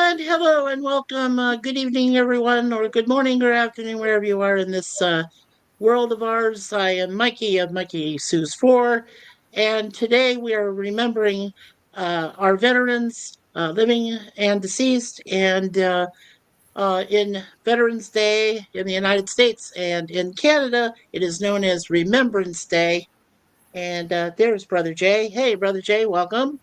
And hello and welcome. Good evening, everyone, or good morning or afternoon, wherever you are in this world of ours. I am Mikey of MikeySuzeFour, and today we are remembering our veterans, living and deceased, and in Veterans Day in the United States and in Canada, it is known as Remembrance Day. And there's Brother Jay. Hey, Brother Jay, welcome.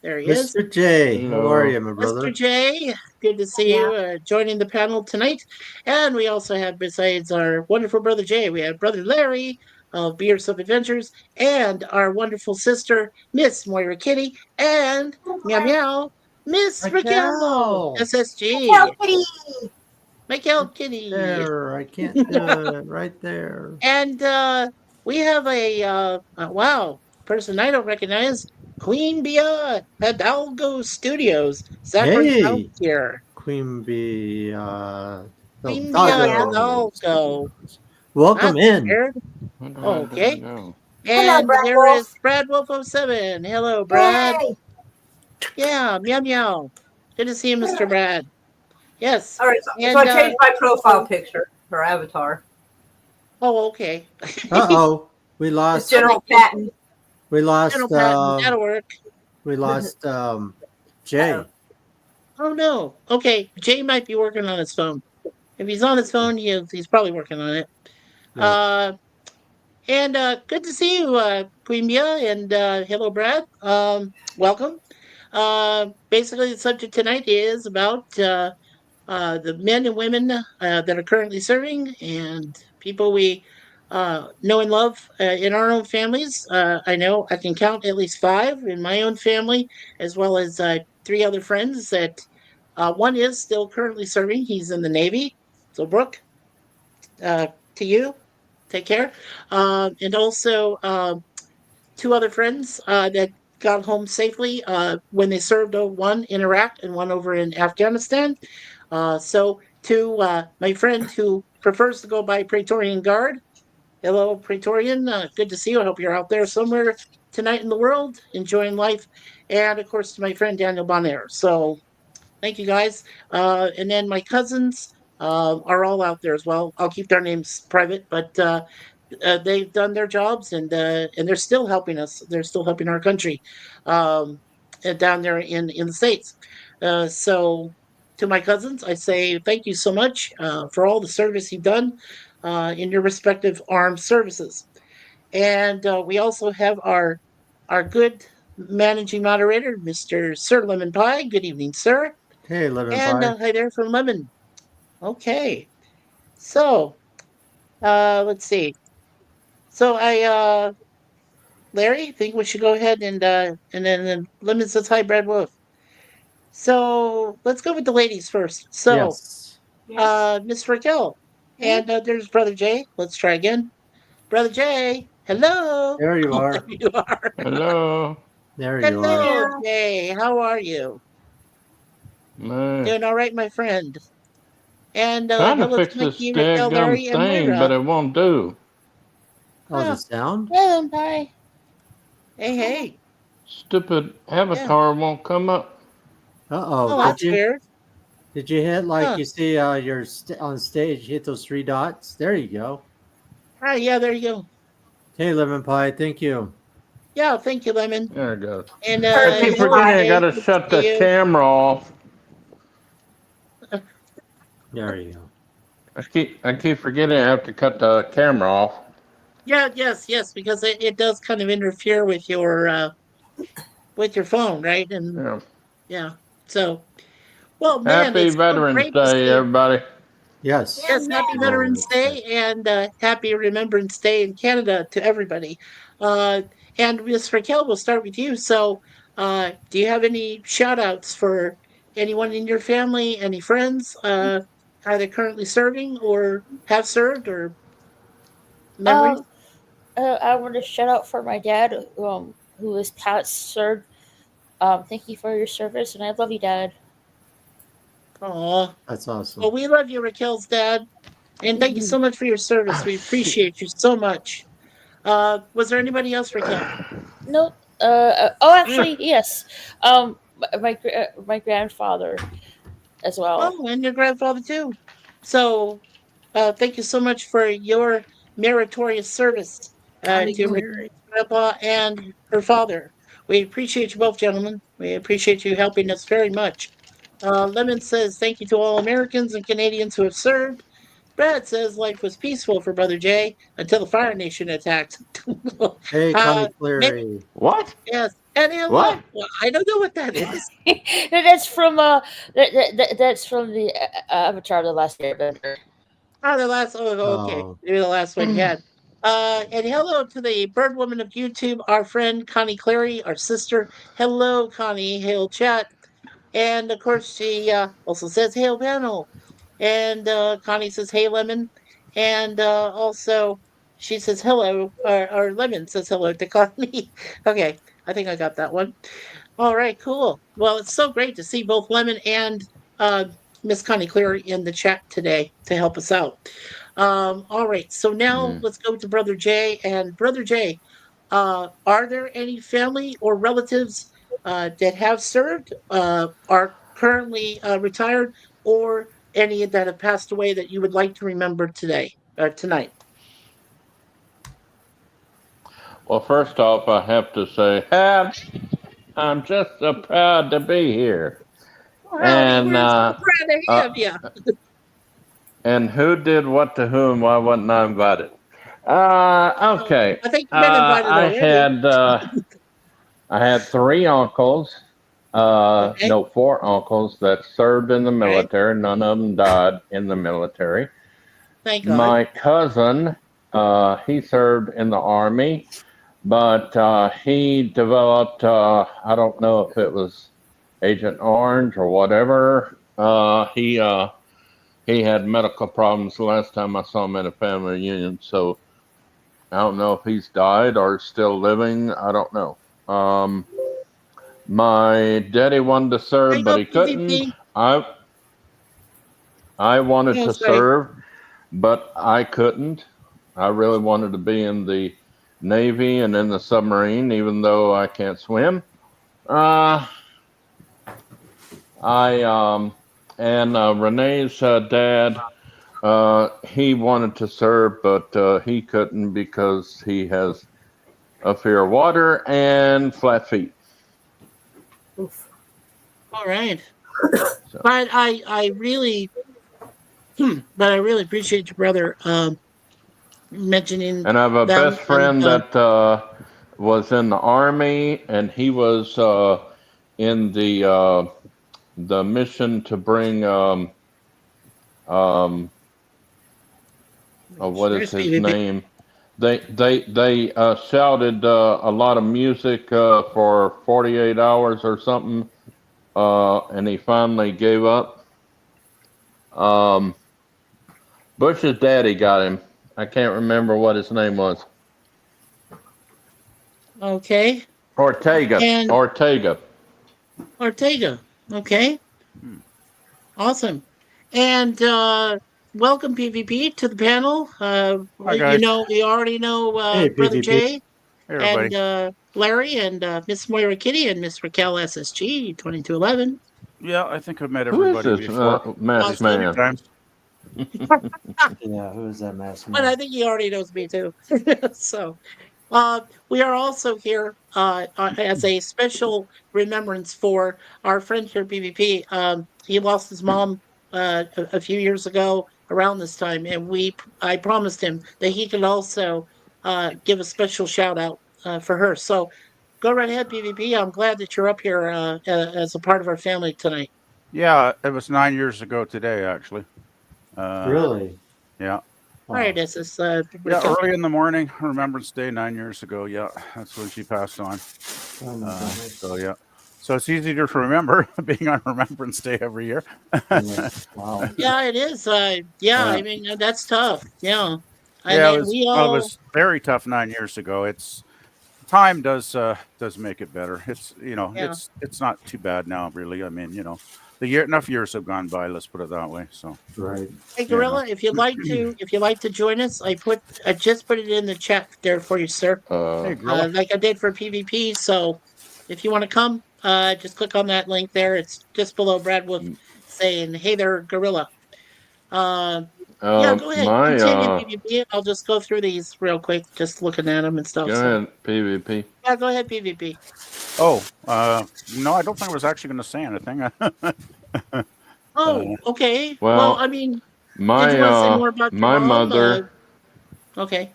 There he is. Mr. J, how are Hello. you, my Mr. brother? J, good to see you joining the panel tonight. And we also have, besides our wonderful brother Jay, we have brother Larry of Beers of Adventures and our wonderful sister, Miss Moira Kitty, and meow meow, Miss Raquel, Raquel! SSG, Kitty. Michael Kitty. There, I can't do it. Right there. And we have wow, person I don't recognize, Queen Bia Hidalgo Studios, Zachary House Hey, here. Queen Bee, Queen Bia Hidalgo Hidalgo. Studios. Welcome Not in. scared. Where do I Okay. go? Hello, And Brad there is Wolf. Brad Wolf 07. Hello, Brad. Yay. Yeah, meow meow. Good to see you, Mr. Brad. Yes. All right, so And I changed my profile picture or avatar. okay. Uh-oh, we It's lost, General Patton. General Patton, that'll work. we lost, Jay. Oh no. Okay, Jay might be working on his phone. If he's on his phone, he's probably working on it. Yep. And good to see you, Queen Mia, and hello, Brad. Welcome. Basically, the subject tonight is about the men and women that are currently serving and people we know and love in our own families. I know I can count at least five in my own family, as well as three other friends that one is still currently serving. He's in the Navy. So, Brooke, uh, to you, take care. And also, two other friends that got home safely when they served one in Iraq and one over in Afghanistan. So to my friend who prefers to go by Praetorian Guard, hello Praetorian, good to see you. I hope you're out there somewhere tonight in the world enjoying life, and of course to my friend Daniel Bonaire. So thank you guys, and then my cousins are all out there as well. I'll keep their names private, but they've done their jobs and they're still helping us. They're still helping our country down there in the states. So to my cousins, I say thank you so much for all the service you've done in your respective armed services. And we also have our good managing moderator, Mr. Sir Lemon Pie. Good evening, sir. Hey, Lemon And Pie. hi there from Lemon. Okay, so let's see. So Larry, think we should go ahead and then Lemon says hi, Brad Wolf. So let's go with the ladies first. So Yes. Miss Raquel, and there's Brother Jay. Let's try again. Brother Jay, hello. There you Oh, are. there you are. Hello. There you are. Hello, Yeah. Jay. How are you? Man. Doing all right, my friend. And Trying to hello to fix this Mikey, Raquel, daggum Larry, and thing, Moira. but it won't do. Oh, the sound? Hello, bye. Hey, hey. Stupid Yeah. avatar won't come up. Uh-oh, Oh, did that's you? weird. Did you hit like Huh. you see you're on stage, hit those three dots? There you go. Ah, yeah, there you go. Hey, Lemon Pie, thank you. Yeah, thank you, Lemon. There it goes. And I keep Perfect. hello, forgetting I Jay. gotta Good to shut the see you. camera off. There you go. I keep forgetting I have to cut the camera off. Yeah, yes, because it does kind of interfere with your phone, right? And Yeah. yeah. So, well, man, Happy it's so Veterans great to Day, see you. everybody. Yes. Yeah, Yes, happy man. Veterans Remembrance Day. Day and happy Remembrance Day in Canada to everybody. Uh, and Miss Raquel, we'll start with you. So, do you have any shout outs for anyone in your family, any friends, either currently serving or have served or memories? Um, I want to shout out for my dad, who is past sir. Thank you for your service, and I love you, Dad. Aw. That's Well, awesome. we love you, Raquel's dad, and thank you so much for your service. Ah, We shoot. appreciate you so much. Was there anybody else, Raquel? No, oh, actually, yes. My grandfather. as well. Oh, and your grandfather too. So, thank you so much for your meritorious service Connie to your Cleary. grandpa and her father. We appreciate you both, gentlemen. We appreciate you helping us very much. Lemon says, thank you to all Americans and Canadians who have served. Brad says life was peaceful for Brother Jay until the Fire Nation attacked. Hey, uh, Connie Mick, Cleary. What? yes, and What? hello. Well, I don't know what that is. That's from that's from the Avatar: The Last Airbender. Oh, the last. Oh, okay. Oh, Maybe the last one you had. And hello to the bird woman of YouTube, our friend Connie Clary, our sister. Hello, Connie. Hail chat. And of course, she also says hail panel. And Connie says hey lemon. And also she says hello, or lemon says hello to Connie. Okay, I think I got that one. All right, cool. Well, it's so great to see both Lemon and uh, Miss Connie Cleary in the chat today to help us out. All right, so now Mm. let's go to Brother Jay. And Brother Jay, are there any family or relatives that have served, are currently retired, or any that have passed away that you would like to remember today or tonight? Well, first off, I have to say, I'm just so proud to be here. Oh, howdy, And we're so proud to have uh, you. and who did what to whom? Why wasn't I invited? Okay. I think you've been invited I already. had three uncles. Okay, No, four uncles that served in the okay, military. None of them died in the military. thank God. My cousin, he served in the army, but he developed, I don't know if it was Agent Orange or whatever. He had medical problems the last time I saw him at a family reunion, so I don't know if he's died or still living. I don't know. My daddy wanted to I serve, but go he couldn't. PvP. I wanted Oh, to sorry. serve, but I couldn't. I really wanted to be in the Navy and in the submarine, even though I can't swim. Uh, I and Renee's dad, he wanted to serve, but he couldn't because he has a fear of water and flat feet. Oof. All right. So, But I really, but I really appreciate your brother mentioning and I have a them. best And friend that was in the army, and he was in the mission to bring um, what is there's his PvP. name? They shouted a lot of music for 48 hours or something, and he finally gave up. Um, Bush's daddy got him. I can't remember what his name was. Okay. Ortega. And Ortega. Ortega. Okay. Hmm. Awesome. And welcome PvP to the panel. Hi You guys. know, we already know hey, Brother PvP. Jay Hey and everybody. Larry and Miss Moira Kitty and Miss Raquel SSG 2211. Yeah, I think I've met Who is everybody this before. masked At least a few Awesome. man? times. Yeah, who is that masked But I man? think he already knows me too. So we are also here as a special remembrance for our friend here, PvP. He lost his mom a few years ago around this time, and I promised him that he could also give a special shout out for her. So go right ahead, PvP. I'm glad that you're up here as a part of our family tonight. Yeah, it was 9 years ago today, actually. Really? Yeah. All right, Wow. this is Yeah, Raquel. early in the morning, Remembrance Day 9 years ago. Yeah, that's when she passed on. Oh my goodness. So yeah. So it's easier to remember being on Remembrance Day every year. Yeah. Wow. Yeah, it is. Yeah, Uh, I mean that's tough. Yeah, and yeah, then we it all. was very tough 9 years ago. It's time does make it better. Yeah. It's not too bad now, really. I mean, enough years have gone by. Let's put it that way. So, Right. Hey you know, Gorilla, if you'd like to join us, I just put it in the chat there for you, sir. hey, Gorilla. Like I did for PvP. So if you want to come, just click on that link there. It's just below Brad with saying, "Hey there, gorilla." Yeah, go ahead, My continue, PvP. I'll just go through these real quick, just looking at them and stuff. go So ahead, PvP. yeah, go ahead, PvP. Oh, no, I don't think I was actually going to say anything. Oh, okay. Well, I Well, mean, did you my want to say more about your my mom? mother Okay.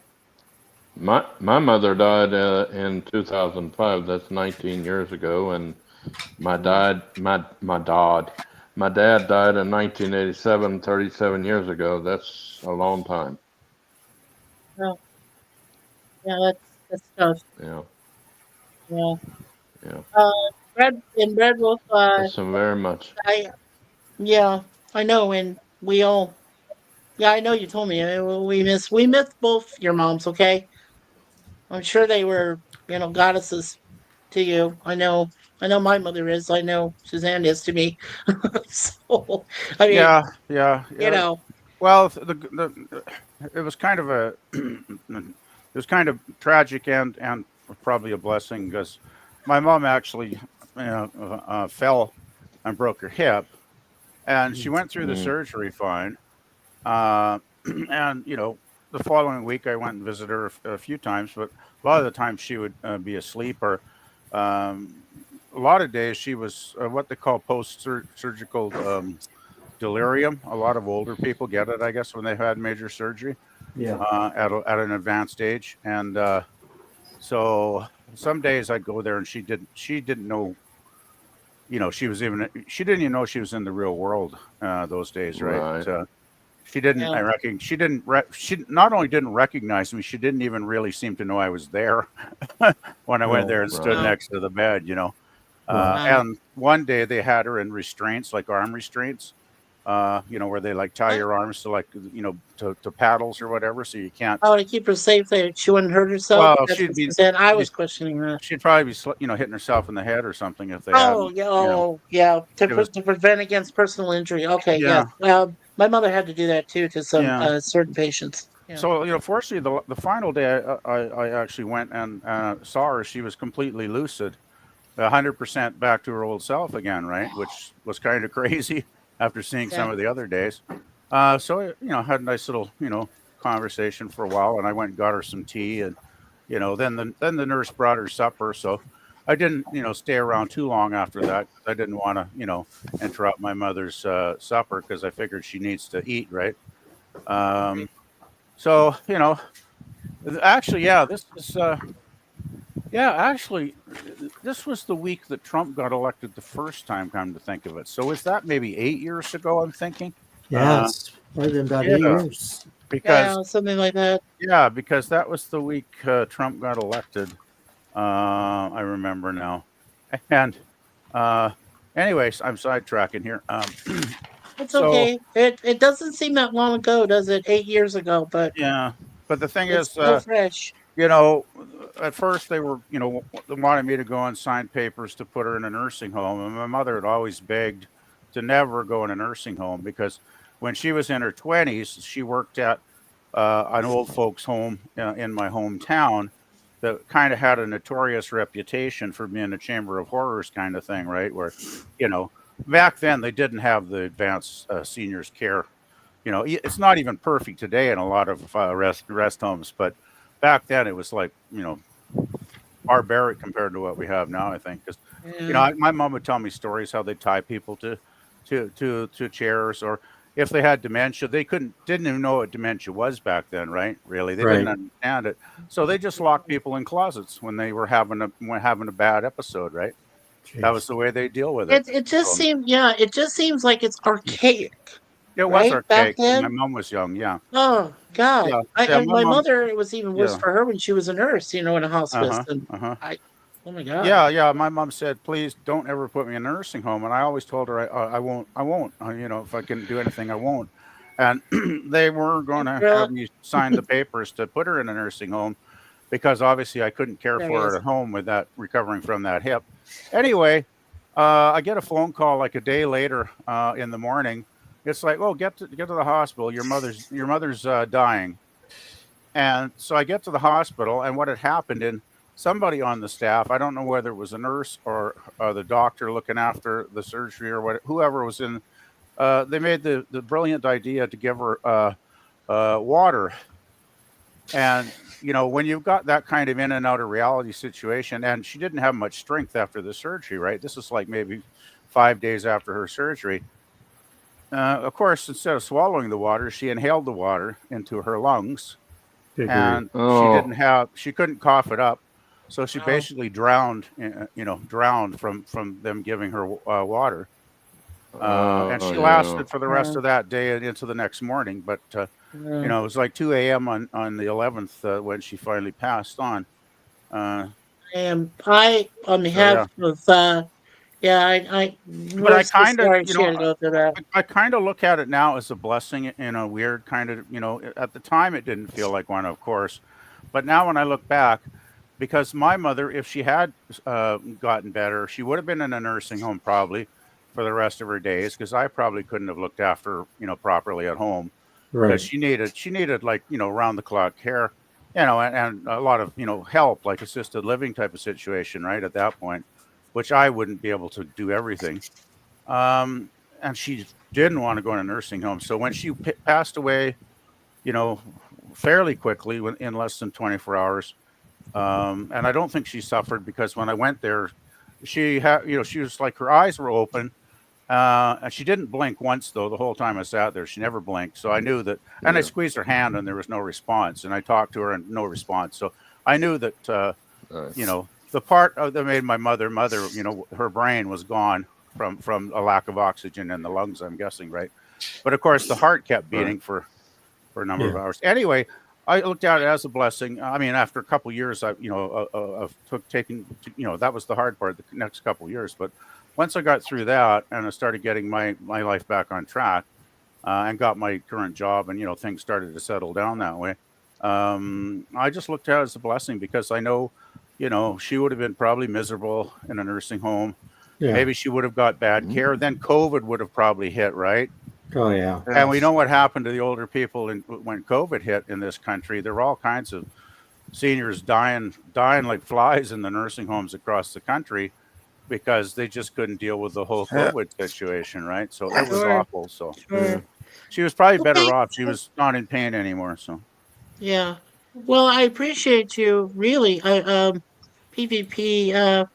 my mother died in 2005. That's 19 years ago, and my Mm, dad my dad died in 1987, 37 years ago. That's a long time. well, yeah, that's tough. Yeah, Yeah. yeah. Uh, Red Wolf. That's a very much. I Yeah, I know, and we all. Yeah, I know you told me. We miss both your moms. Okay, I'm sure they were, goddesses to you. I know my mother is. I know Suzanne is to me. So, I mean, Yeah, yeah, you yeah. know, Well, it was kind of a it was kind of tragic and probably a blessing because my mom actually fell and broke her hip, and she went through the Mm, surgery fine. Uh, and the following week I went and visited her a few times, but a lot of the times she would be asleep, or um, a lot of days she was what they call post-surgical delirium. A lot of older people get it, I guess, when they've had major surgery Yeah. at an advanced age. And so some days I'd go there and she didn't know, she didn't even know she was in the real world those days, right? right. She didn't. yeah, I reckon she didn't. She not only didn't recognize me, she didn't even really seem to know I was there when I went Oh, there and stood Right. wow, next to the bed. wow. wow. And one day they had her in restraints, like arm restraints. Where they like tie What? your arms to like to paddles or whatever, so you can't. Oh, to keep her safe, so she wouldn't hurt herself. Well, That's what Suzanne. I was she'd, questioning that. she'd probably be hitting herself in the head or something if they Oh, hadn't. yeah. Oh, yeah. To, It was to prevent against personal injury. Okay. Yes. yeah, My mother had to do that too to some yeah. certain patients. Yeah. So fortunately, the final day I actually went and saw her. She was completely lucid, 100% back to her old self again, right? Which was kind of crazy after seeing Yeah. some of the other days. So had a nice little conversation for a while, and I went and got her some tea, and then the nurse brought her supper. So I didn't stay around too long after that. I didn't want to interrupt my mother's supper because I figured she needs to eat, right? Right. Um, so actually, yeah, this is yeah, actually, this was the week that Trump got elected the first time. Come to think of it, so is that maybe 8 years ago? I'm thinking. Yeah, Uh, it's probably been about eight yeah, years. because Yeah. Something like that. because that was the week Trump got elected. I remember now, and uh, anyways, I'm sidetracking here. It's So okay. It doesn't seem that long ago, does it? 8 years ago, but yeah, but the thing it's is, still fresh. you know, at first they were, they wanted me to go and sign papers to put her in a nursing home. And my mother had always begged to never go in a nursing home because when she was in her 20s, she worked at an old folks' home in my hometown that kind of had a notorious reputation for being a chamber of horrors kind of thing, right? Where, you know, back then they didn't have the advanced seniors care. It's not even perfect today in a lot of rest homes, but back then it was like barbaric compared to what we have now. I think because Yeah. my mom would tell me stories how they tie people to chairs, or if they had dementia, they didn't even know what dementia was back then, right? Really, they didn't Right. understand it, so they just locked people in closets when they were having a bad episode, right? That was Jeez. the way they deal with it. It just So seems, yeah, it just seems like it's archaic, it was right? Back archaic when my then. mom was young. Yeah, Oh God. yeah, yeah. And My my mom, mother, it was even worse yeah, for her when she was a nurse, in a uh hospice. huh, And uh huh. I oh my God. Yeah, yeah. My mom said, "Please don't ever put me in a nursing home," and I always told her, I won't, I won't. If I can do anything, I won't." And they were going to Girl, have me sign the papers to put her in a nursing home because obviously I couldn't care there he for her is. at home with that recovering from that hip. Anyway, I get a phone call like a day later in the morning. It's like, "Oh, get to the hospital. Your mother's dying." And so I get to the hospital, and what had happened, and somebody on the staff, I don't know whether it was a nurse or the doctor looking after the surgery or whoever was in they made the brilliant idea to give her water. And when you've got that kind of in and out of reality situation, and she didn't have much strength after the surgery, right? This is like maybe 5 days after her surgery. Of course, instead of swallowing the water, she inhaled the water into her lungs, Good grief. and she couldn't cough it up, so she basically drowned. Drowned from them giving her water. And she lasted for the rest of that day and into the next morning. But it was like 2 a.m. on the 11th when she finally passed on. I on behalf of I But I we're so kind of, sorry she had to go through that. I kind of look at it now as a blessing in a weird kind of, at the time it didn't feel like one, of course. But now when I look back, because my mother, if she had gotten better, she would have been in a nursing home probably for the rest of her days, because I probably couldn't have looked after her, properly at home. Because Right. she needed like, round the clock care, and a lot of, help, like assisted living type of situation, right, at that point, which I wouldn't be able to do everything. And she didn't want to go in a nursing home. So when she passed away, fairly quickly, in less than 24 hours, and I don't think she suffered, because when I went there, she had, she was like, her eyes were open. And she didn't blink once, though, the whole time I sat there. She never blinked. So I knew that. And I squeezed her hand and there was no response. And I talked to her and no response. So I knew that, the part that made my mother, her brain was gone from a lack of oxygen in the lungs, I'm guessing, right? But of course, the heart kept beating for a number of hours. Anyway, I looked at it as a blessing. I mean, after a couple of years, that was the hard part, the next couple of years. But once I got through that and I started getting my life back on track, and got my current job, and things started to settle down that way, I just looked at it as a blessing, because I know, she would have been probably miserable in a nursing home. Yeah. Maybe she would have got bad care. Then COVID would have probably hit, right? Oh yeah. And we know what happened to the older people when COVID hit in this country. There were all kinds of seniors dying like flies in the nursing homes across the country, because they just couldn't deal with the whole COVID situation, right? So it was awful. So she was probably better off. She was not in pain anymore. So Yeah. Well, I appreciate you really, PvP,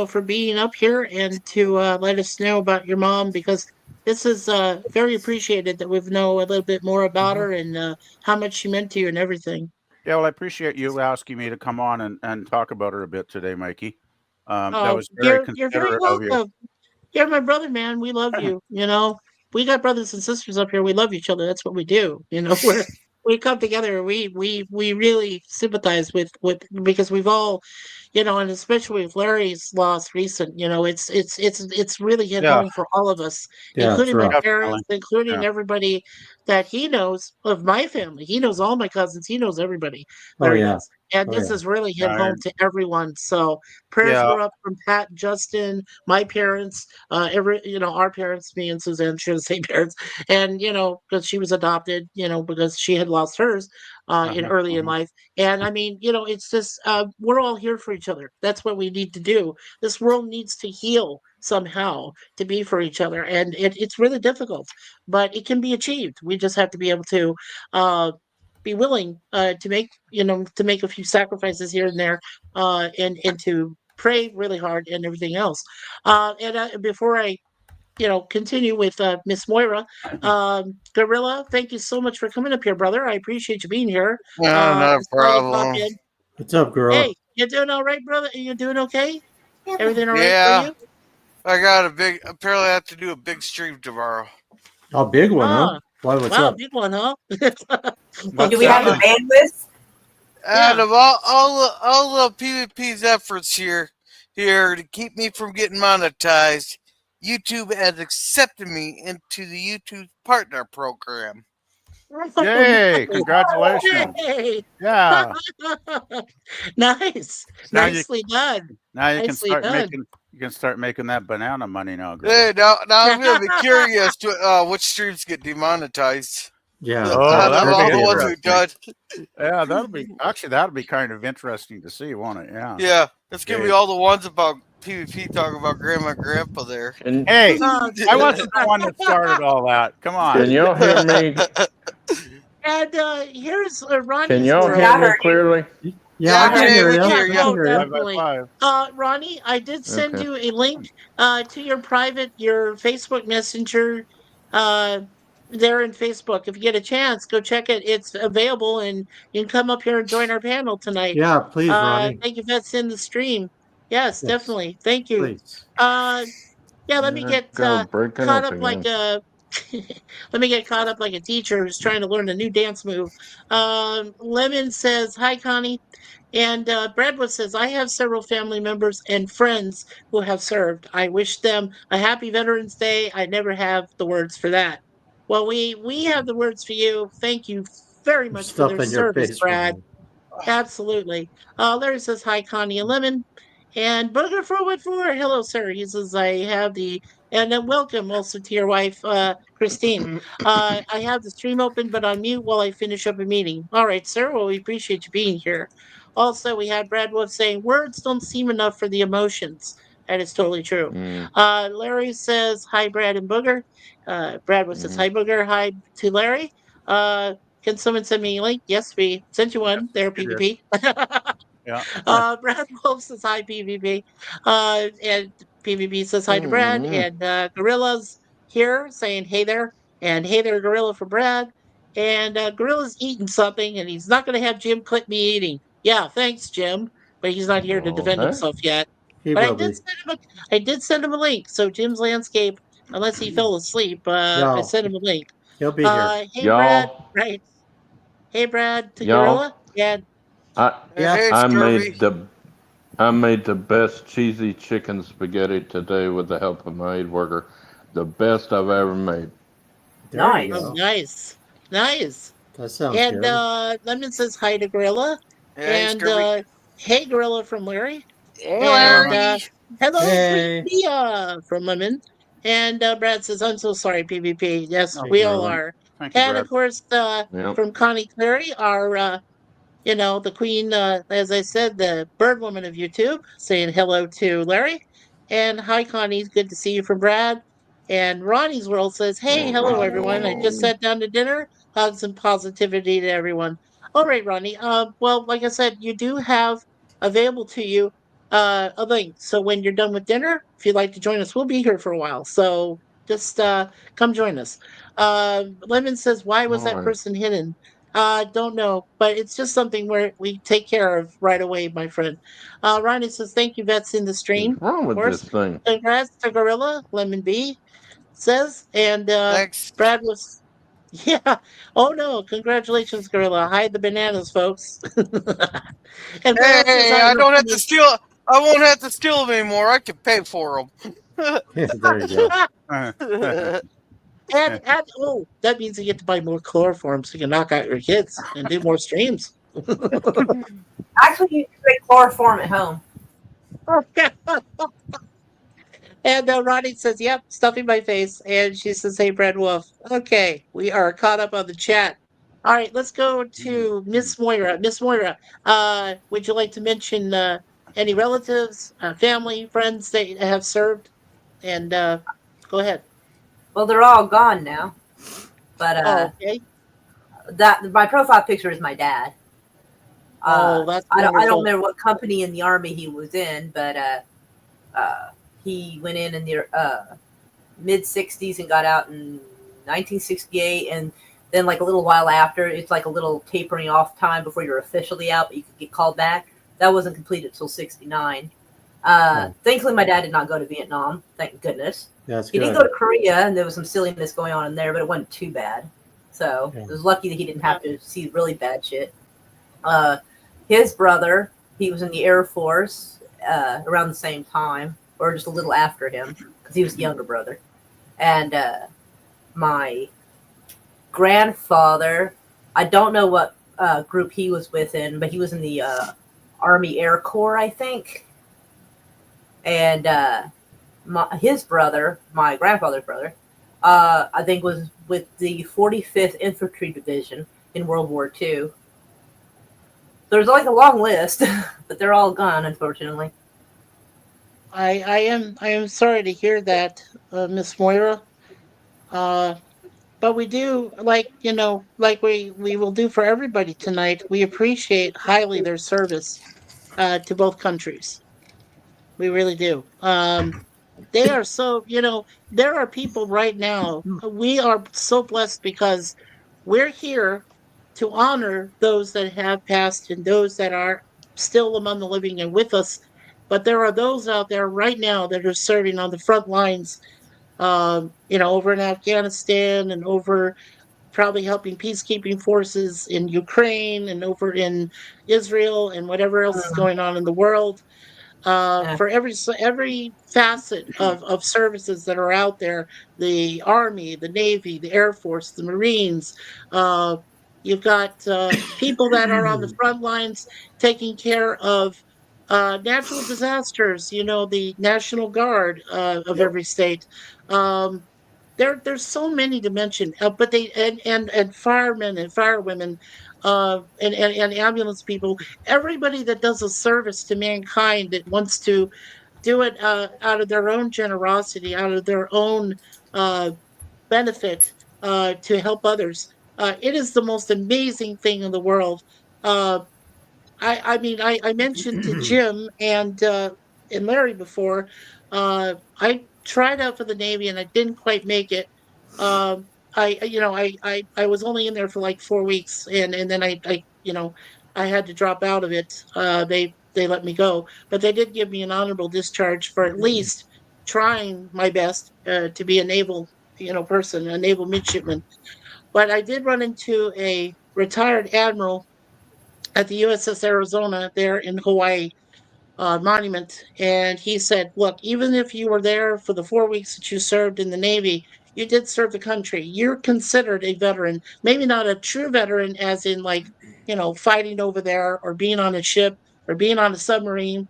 for being up here and to let us know about your mom, because this is very appreciated that we've know a little bit more about her and how much she meant to you and everything. yeah, well, I appreciate you asking me to come on and talk about her a bit today, Mikey. That was very You're very considerate of you. welcome. You're my brother, man. We love you. We got brothers and sisters up here. We love each other. That's what we do. We come together. We really sympathize with because we've all, and especially with Larry's loss recent. It's really hit Yeah, home for all of us, Yeah, it's including my rough. parents, definitely. including Yeah. everybody that he knows of my family. He knows all my cousins. He knows everybody. Oh Larry yeah. does. And Oh this yeah. has really hit Yeah, home to everyone. So prayers yeah, were up from Pat, Justin, my parents, our parents, me and Suzanne, should say parents, and because she was adopted, because she had lost hers in early in life. And I mean, it's just we're all here for each other. That's what we need to do. This world needs to heal somehow to be for each other, and it's really difficult, but it can be achieved. We just have to be able to be willing to make a few sacrifices here and there, and to pray really hard and everything else. And before I continue with Miss Moira, Gorilla, thank you so much for coming up here, brother. I appreciate you being here. No, no I saw you pop problem. in. What's up, girl? Hey, you doing all right, brother? You doing okay? Everything all right for Yeah, you? I got apparently I have to do a big stream tomorrow. Oh, big one, huh? Ah, Why? What's wow, up? big one, huh? What's Do we have the happening? bandwidth? And Yeah. of all the PvP's efforts here to keep me from getting monetized, YouTube has accepted me into the YouTube Partner Program. Yay! Congratulations. Yay. Yeah. Nice. Now you Nicely done. now you can Nicely start done. making that banana money now, girl. Hey, now I'm gonna be curious to which streams get demonetized. Yeah. Oh, Out of that'll all be the ones we've interesting. done. Yeah, that'll be kind of interesting to see, won't it? Yeah. Yeah, it's gonna be Hey. all the ones about PvP talking about grandma and grandpa there. Can Hey, Uh, I wasn't the one that started all that. Come on. can y'all hear me? and here's Can Ronnie's y'all world. hear me clearly? Yeah, I Yeah, can hear we you. can Yeah, hear I you. can oh, hear you. 5 by definitely. 5. Ronnie, I did send Okay. you a link to your private, your Facebook Messenger uh, there in Facebook. If you get a chance, go check it. It's available, and you can come up here and join our panel tonight. Yeah, please, Ronnie. Thank you, that's in the stream. Yes, Yes, definitely. Thank you. please. Yeah, let me There get go breaking caught up up like again. a let me get caught up like a teacher who's trying to learn a new dance move. Lemon says, "Hi, Connie," and Bradwood says, "I have several family members and friends who have served. I wish them a happy Veterans Day. I never have the words for that." Well, we have the words for you. Thank you very You're much for their stuffing your service, face, Brad. Ronnie. Absolutely. Larry says, "Hi, Connie and Lemon." And Booger 414, hello, sir. He says, "I have the, and then welcome also to your wife, Christine. I have the stream open, but on mute while I finish up a meeting." All right, sir. Well, we appreciate you being here. Also, we had Brad Wolf saying, "Words don't seem enough for the emotions." That is totally true. Mm, Larry says, "Hi, Brad and Booger." Brad Wolf says, hmm "Hi, Booger." Hi to Larry. Can someone send me a link? Yes, we sent you Yep, one there, you did. PvP. Yeah. Brad Wolf says hi, PvP. And PvP says hi to Brad. hmm And Gorilla's here saying hey there. And hey there, Gorilla for Brad. And Gorilla's eating something, and he's not going to have Jim clip me eating. Yeah, thanks, Jim. But he's not here to defend Okay. himself yet. He But will be. I did send him a link. So Jim's landscape, unless he fell asleep, I No, sent him a link. he'll be here. Hey Brad, Y'all, right? Hey Brad to Gorilla, y'all, and I Yeah. Hey, I Scurvy. made the best cheesy chicken spaghetti today with the help of my aid worker. The best I've ever made. There you oh, Nice. go. nice, nice. That sounds And good. Lemon says hi to Gorilla, Hey, and Scurvy. hey Gorilla from Larry, Hey, and Larry. hello Queen Hey. Mia from Lemon, and Brad says, "I'm so sorry, PvP." Yes, Oh, Hey, we all Gorilla. are. thank you, And of Brad. course, Yep. from Connie Clary, our the queen, as I said, the bird woman of YouTube, saying hello to Larry. And hi, Connie. Good to see you from Brad. And Ronnie's World says, "Hey, hello, everyone. I just sat down to dinner. Hugs and positivity to everyone." All right, Ronnie. Well, like I said, you do have available to you a link. So when you're done with dinner, if you'd like to join us, we'll be here for a while. So just come join us. Lemon says, "Why was All that right. person hidden?" Don't know, but it's just something where we take care of right away, my friend. Ronnie says, "Thank you, Vets in the stream." What's wrong Of with course. this thing? Congrats to Gorilla, Lemon B says, and Thanks. Brad was, yeah. Oh no, congratulations, Gorilla. Hide the bananas, folks. And Brad says, Hey, "Hi, I don't have to Lemon." steal. I won't have to steal them anymore. I can pay for There you go. them. And oh, that means you get to buy more chloroform so you can knock out your kids and do more streams. Actually, you can make chloroform at home. And Ronnie says, "Yep, stuffing my face." And she says, "Hey, Brad Wolf." Okay, we are caught up on the chat. All right, let's go to Miss Moira. Miss Moira, would you like to mention any relatives, family, friends that have served? And go ahead. Well, they're all gone now, but Oh, okay. that my profile picture is my dad. Oh, that's I don't wonderful. remember what company in the army he was in, but he went in the mid '60s and got out in 1968, and then like a little while after, it's like a little tapering off time before you're officially out, but you could get called back. That wasn't completed till '69. Thankfully, my dad did not go to Vietnam. Thank goodness. That's He did good. go to Korea, and there was some silliness going on in there, but it wasn't too bad. So Yeah. it was lucky that he didn't have to see really bad shit. His brother, he was in the Air Force around the same time, or just a little after him, because he was the younger brother. And my grandfather, I don't know what group he was within, but he was in the Army Air Corps, I think. And his brother, my grandfather's brother, I think was with the 45th Infantry Division in World War II. So there's like a long list, but they're all gone, unfortunately. I am sorry to hear that, Miss Moira. Uh, but we do, like, like we will do for everybody tonight. We appreciate highly their service to both countries. We really do. They are so, there are people right now. We are so blessed because we're here to honor those that have passed and those that are still among the living and with us. But there are those out there right now that are serving on the front lines, over in Afghanistan and over probably helping peacekeeping forces in Ukraine and over in Israel and whatever else is going on in the world, Yeah. for every facet of services that are out there, the Army, the Navy, the Air Force, the Marines. uh, you've got people that are on the front lines taking care of natural disasters, the National Guard of Yep. every state. um, there's so many to mention, but they and firemen and firewomen, and ambulance people, everybody that does a service to mankind that wants to do it out of their own generosity, out of their own uh, benefit, to help others. It is the most amazing thing in the world. Uh, I mean, I mentioned to Jim and Larry before. I tried out for the Navy and I didn't quite make it. I was only in there for like 4 weeks, and then I had to drop out of it. They let me go, but they did give me an honorable discharge for at least trying my best to be a naval person, a naval midshipman. But I did run into a retired admiral at the USS Arizona there in Hawaii monument. And he said, look, even if you were there for the 4 weeks that you served in the Navy, you did serve the country. You're considered a veteran. Maybe not a true veteran, as in, like, fighting over there or being on a ship or being on a submarine,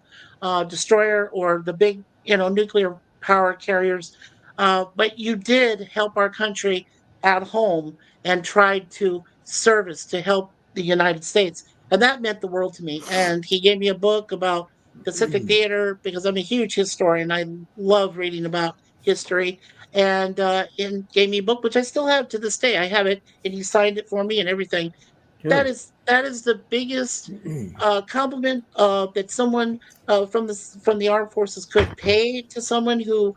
destroyer, or the big, nuclear power carriers. But you did help our country at home and tried to service to help the United States. And that meant the world to me. And he gave me a book about Pacific Theater because I'm a huge historian. I love reading about history, and gave me a book which I still have to this day. I have it, and he signed it for me and everything. That Good. is that is the biggest compliment that someone from the armed forces could pay to someone who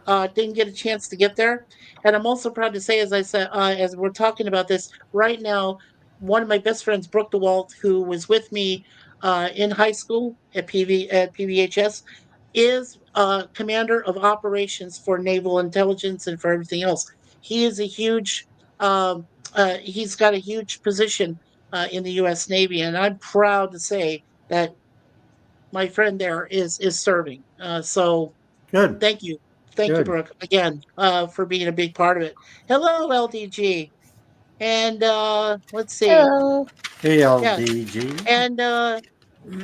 didn't get a chance to get there. And I'm also proud to say, as I said, as we're talking about this right now, one of my best friends, Brooke DeWalt, who was with me in high school at PVHS, is commander of operations for naval intelligence and for everything else. He is a huge, he's got a huge position in the U.S. Navy, and I'm proud to say that my friend there is serving. So Good. thank you. Thank you, Good. Brooke, again, for being a big part of it. Hello, LDG. And let's see. Hello. Hey, Yeah. LDG. And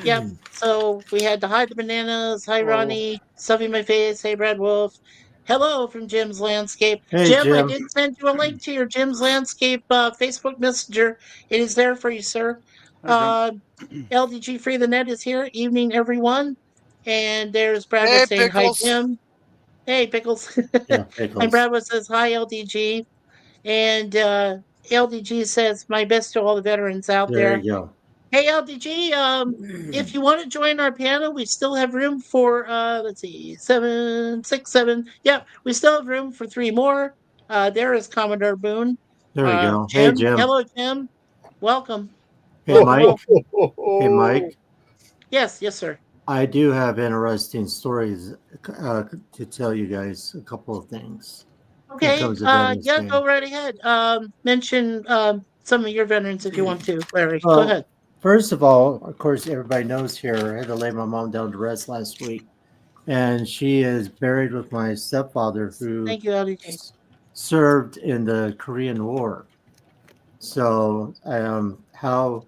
yep. So we had to hide the bananas. Hi, Oh, Ronnie. Stuffing my face. Hey, Brad Wolf. Hello from Jim's Landscape. Hey, Jim, I Jim. did send you a link to your Jim's Landscape Facebook Messenger. It is there for you, sir. hi, Jim. Uh, LDG Free the Net is here. Evening, everyone. And there's Brad Hey, was saying hi, Pickles. Jim. Hey, Pickles. Yeah, And pickles. Brad says hi, LDG. And LDG says, my best to all the veterans out There there. you go. Hey, LDG, if you want to join our panel, we still have room for, let's see, 7, 6, 7. Yeah, we still have room for 3 more. There is Commodore Boone. There we go. Hey, Jim, Jim. hello, Jim. Welcome. Hey, Welcome, Mike. welcome. Hey, Mike. Yes, yes, sir. I do have interesting stories to tell you guys a couple of things when it Okay, comes to Veterans yeah, Day. go right ahead. Mention some of your veterans if you want to, Larry. Go Well, ahead. first of all, of course, everybody knows here, I had to lay my mom down to rest last week. And she is buried with my stepfather who Thank you, LDG. served in the Korean War. So, how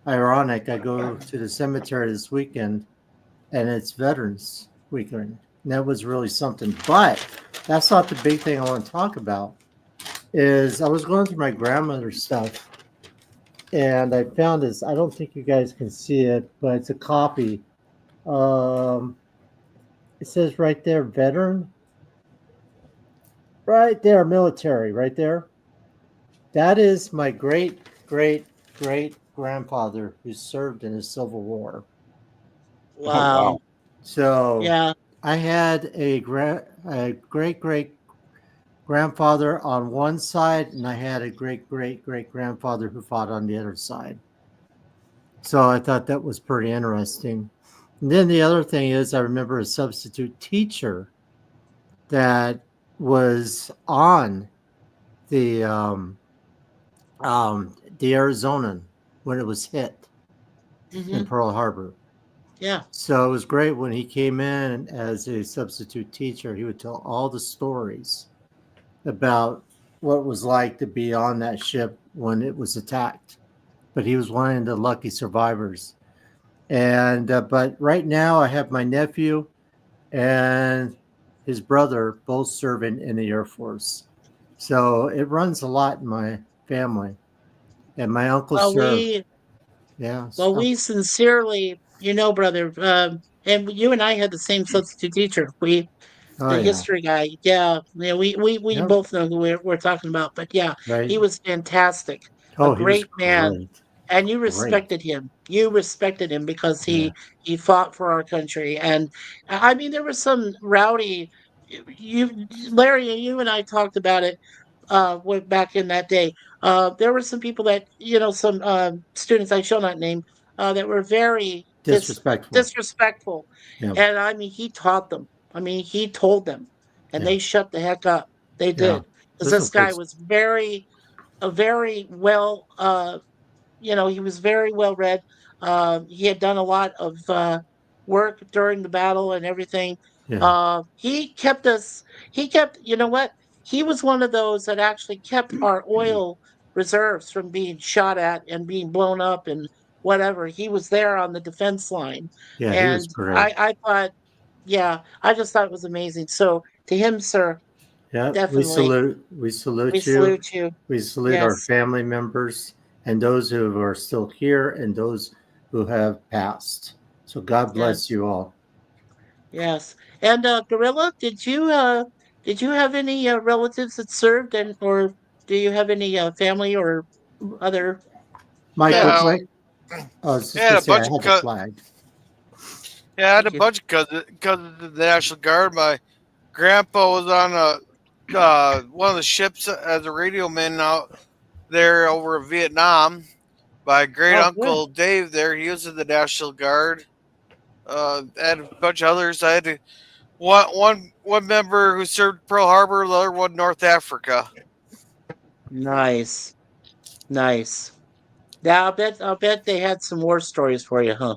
ironic, I go to the cemetery this weekend and it's Veterans Weekend. And that was really something. But that's not the big thing I want to talk about. is I was going through my grandmother's stuff and I found this. I don't think you guys can see it, but it's a copy. Um, it says right there, veteran. Right there, military, right there. That is my great grandfather who served in the Civil War. Oh Wow. wow. So Yeah. I had a great grandfather on one side, and I had a great grandfather who fought on the other side. So I thought that was pretty interesting. And then the other thing is, I remember a substitute teacher that was on the the Arizonan when it was hit in Hmm. Pearl Harbor. Yeah. So it was great when he came in as a substitute teacher. He would tell all the stories about what it was like to be on that ship when it was attacked. But he was one of the lucky survivors. And but right now, I have my nephew and his brother both serving in the Air Force. So it runs a lot in my family. And my uncle Well, served. we Yeah. well we sincerely, brother, and you and I had the same substitute teacher. We Oh the yeah. history guy. Yeah. Yeah. We Yep. both know who we're talking about. But yeah, Right. he was fantastic. A Oh, he was great man. great. And you Great. respected him. You respected him because Yeah. he fought for our country. And I mean, there was some rowdy. You, Larry, and you and I talked about it. Way back in that day, there were some people that some students I shall not name that were very Disrespectful. disrespectful, Yeah. and I mean, he taught them. I mean, he told them, and Yeah. they shut the heck up. They Yeah. did because There's some this guy good. was a very well he was very well read. He had done a lot of work during the battle and everything. Yeah. He kept us. He kept. You know what? He was one of those that actually kept our oil reserves from being shot at and being blown up and whatever. He was there on the defense line, Yeah. He was and great. I thought, yeah, I just thought it was amazing. So to him, sir, Yeah. We definitely salute. We we salute you. salute you. We salute our Yes, family members and those who are still here and those who have passed. So God bless yes. you all. Yes. And Gorilla, did you have any relatives that served, and or do you have any family or other Mike, family? Yeah, Mike. I was I just had gonna a say I bunch of had the flag. yeah, I had a Thank you. bunch of cousins of the National Guard. My grandpa was on one of the ships as a radio man out there over in Vietnam. My great Oh, good. uncle Dave there, he was in the National Guard. I had a bunch of others. I had one member who served Pearl Harbor, the other one North Africa. Nice, nice. Now I'll bet they had some war stories for you, huh?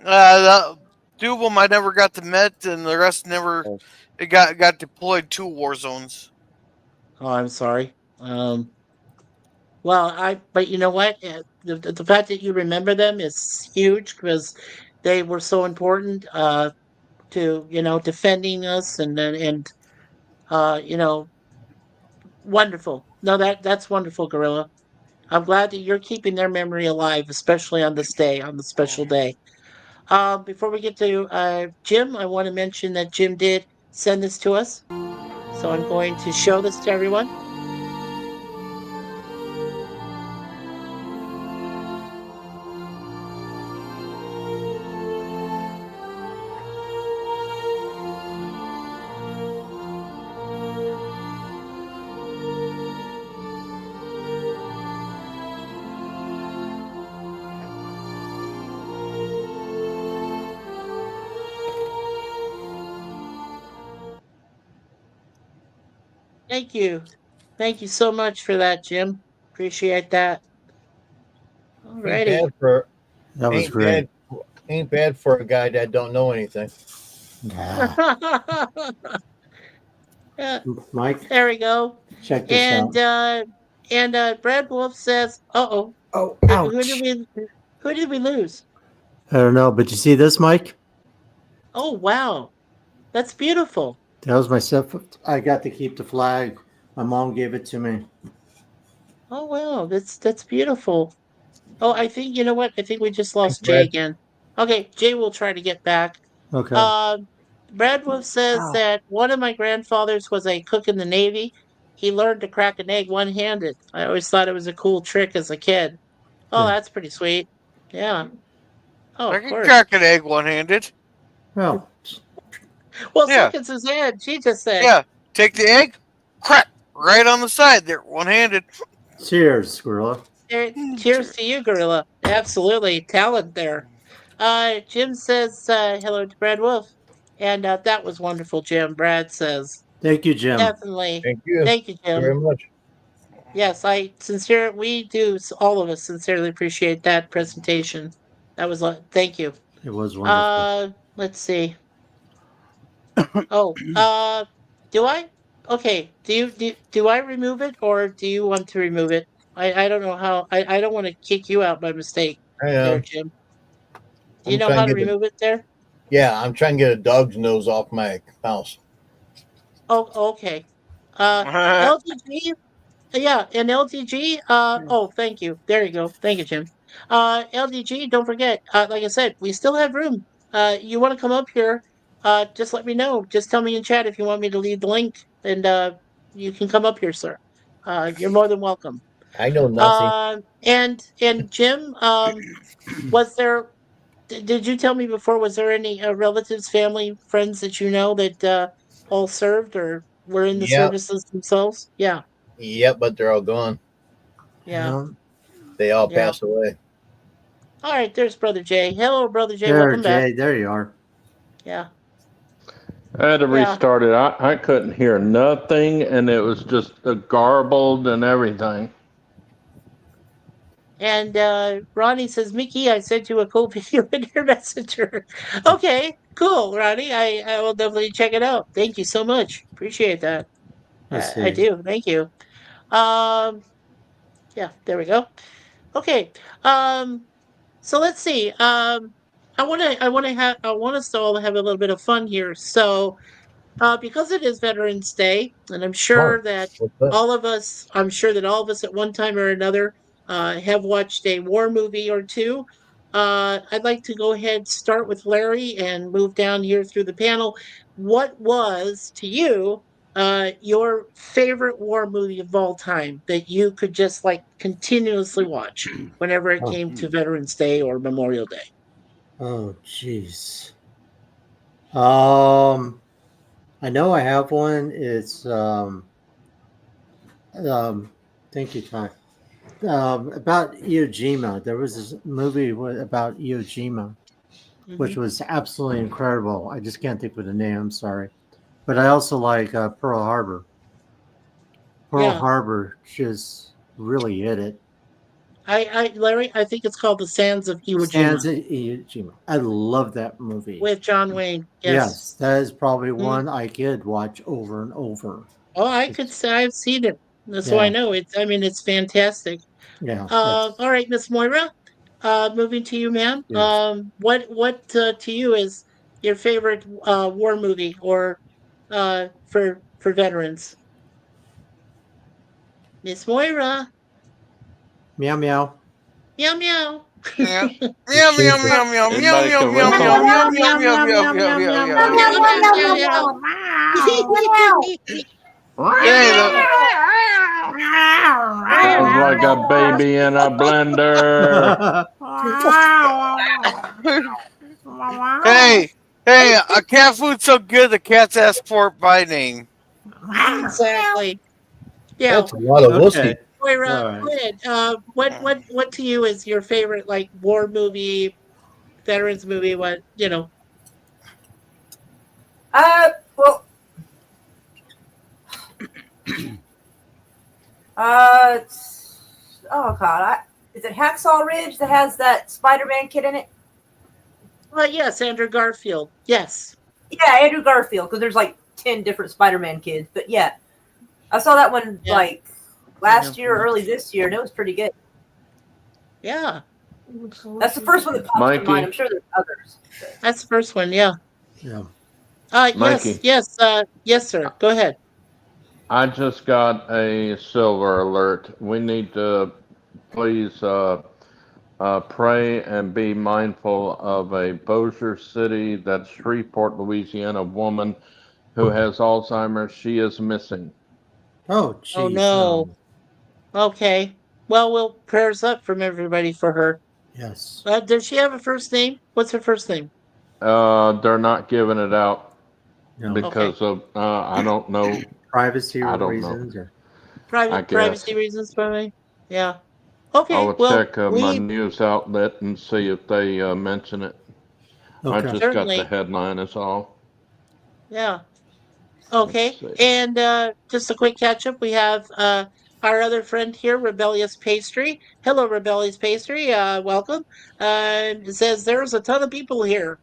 The, two of them I never got to meet, and the rest never Oh, it got deployed to war zones. oh, I'm sorry. Well, but you know what? The fact that you remember them is huge because they were so important to defending us and wonderful. No, that's wonderful, Gorilla. I'm glad that you're keeping their memory alive, especially on this day, on the special day. Before we get to Jim, I want to mention that Jim did send this to us. So I'm going to show this to everyone. Thank you. Thank you so much for that, Jim. Appreciate that. Ain't Alrighty. bad for That was ain't great. bad ain't bad for a guy that don't know anything. Yeah. Yeah, Mike, there we go. check this And out. Brad Wolf says, "Uh-oh, Oh, who did ouch. we lose? I don't know, but you see this, Mike? Oh wow, that's beautiful. That was my stuff. I got to keep the flag My mom gave it to me. Oh wow, that's beautiful. Oh, I think you know what? I think we just Thanks, lost Jay Brad. again. Okay, Jay will try to get back. Okay. Um, Brad Wolf says Oh. that one of my grandfathers was a cook in the Navy. He learned to crack an egg one-handed. I always thought it was a cool trick as a kid. Oh, Yeah. that's pretty sweet. Yeah. Oh, I of can course. crack an egg one-handed. Well, Well, Yeah, second Suzanne, she just said, yeah. Take the egg, crack right on the side there, one-handed. cheers, Squirrel. Cheers to you, Gorilla. Absolutely. Talent there. Jim says, hello to Brad Wolf. And that was wonderful, Jim. Brad says, Thank you, Jim. definitely. Thank you Thank you, Jim. very much. Yes, we do, all of us sincerely appreciate that presentation. That was, thank you. It was wonderful. Let's see. Oh, do I? Okay. Do I remove it or do you want to remove it? I don't know how. I don't want to kick you out by mistake I there, am. Jim. Do you I'm know trying how to to get remove it there? I'm trying to get a dog's nose off my mouse. Oh, okay. LTG, yeah, and LTG, oh, thank you. There you go. Thank you, Jim. LDG, don't forget, like I said, we still have room. You want to come up here, just let me know. Just tell me in chat if you want me to leave the link, and you can come up here, sir. You're more than welcome. I know nothing. And Jim, was there did you tell me before, was there any relatives, family, friends that you know that all served or were in the Yep, services themselves? Yeah, yep, but they're all gone. yeah, Yeah. They all yeah. passed away. All right, there's Brother Jay. Hello, Brother Jay. There, Welcome back. Jay. There you are. Yeah, I had to yeah. restart it. I couldn't hear nothing, and it was just garbled and everything. And Ronnie says, Mickey, I sent you a cool video in your messenger. Okay, cool, Ronnie. I will definitely check it out. Thank you so much. Appreciate that. Let's I see. do. Thank you. Um, yeah, there we go. Okay. Um, so let's see. I want us to all have a little bit of fun here. So, because it is Veterans Day, and Oh, what's that? I'm sure that all of us at one time or another have watched a war movie or two. I'd like to go ahead, start with Larry, and move down here through the panel. What was, to you, your favorite war movie of all time that you could just like continuously watch whenever it Oh, came to Veterans Day or Memorial Day? oh, jeez. Um, I know I have one. It's um. Thank you, Ty. About Iwo Jima. There was this movie about Iwo Jima, which Hmm. was absolutely incredible. I just can't think of the name. I'm sorry, but I also like Pearl Harbor. Pearl Yeah, Harbor just really hit it. Larry, I think it's called The Sands of Iwo Jima Sands of Iwo Jima. I love that movie. with John Wayne. Yes. Yes, that is probably Mm. one I could watch over and over. Oh, I could It's say I've seen it. That's why I yeah, know it's. I mean, it's fantastic. yeah. That's All right, Miss Moira. Moving to you, ma'am. yes. What to you is your favorite war movie or for veterans? Miss Moira. Meow meow. Meow meow. Yeah. It Meow meow changed it. meow meow meow Anybody meow can meow whistle. meow meow meow meow meow meow meow Meow meow meow meow. meow meow meow. Hey, the Sounds like a baby in a blender. hey, hey, a cat food's so good the cats ask for it by name. Exactly. Yeah. That's a lot of Okay. whiskey. Moira, All go right. ahead. What to you is your favorite like war movie, veterans movie? What you know? Well, oh god, is it Hacksaw Ridge that has that Spider-Man kid in it? Well, yes, Andrew Garfield. Yes. Yeah, Andrew Garfield, because there's like 10 different Spider-Man kids. But yeah, I saw that one Yeah. like last year, early this year, and it was pretty good. Yeah. That's the first one that pops to Mikey? mind. I'm sure there's others. That's the first one. Yeah. Yeah. Yes. Mikey. Yes. Yes, sir. Go ahead. I just got a silver alert. We need to please pray and be mindful of a Bossier City, that's Shreveport, Louisiana woman who has Alzheimer's. She is missing. Oh, Oh geez. no. Okay. Well, we'll prayers up from everybody for her. Yes. Does she have a first name? What's her first name? They're not giving it out No. Okay. because of I don't know. Privacy I don't know. reasons or I Privacy guess reasons, probably. Yeah. I Okay. will Well, check my we news outlet and see if they mention it. I okay. just got the certainly. headline. Is all. Yeah. Let's Okay. see. And just a quick catch up. We have our other friend here, Rebellious Pastry. Hello, Rebellious Pastry. Welcome. It says there's a ton of people here.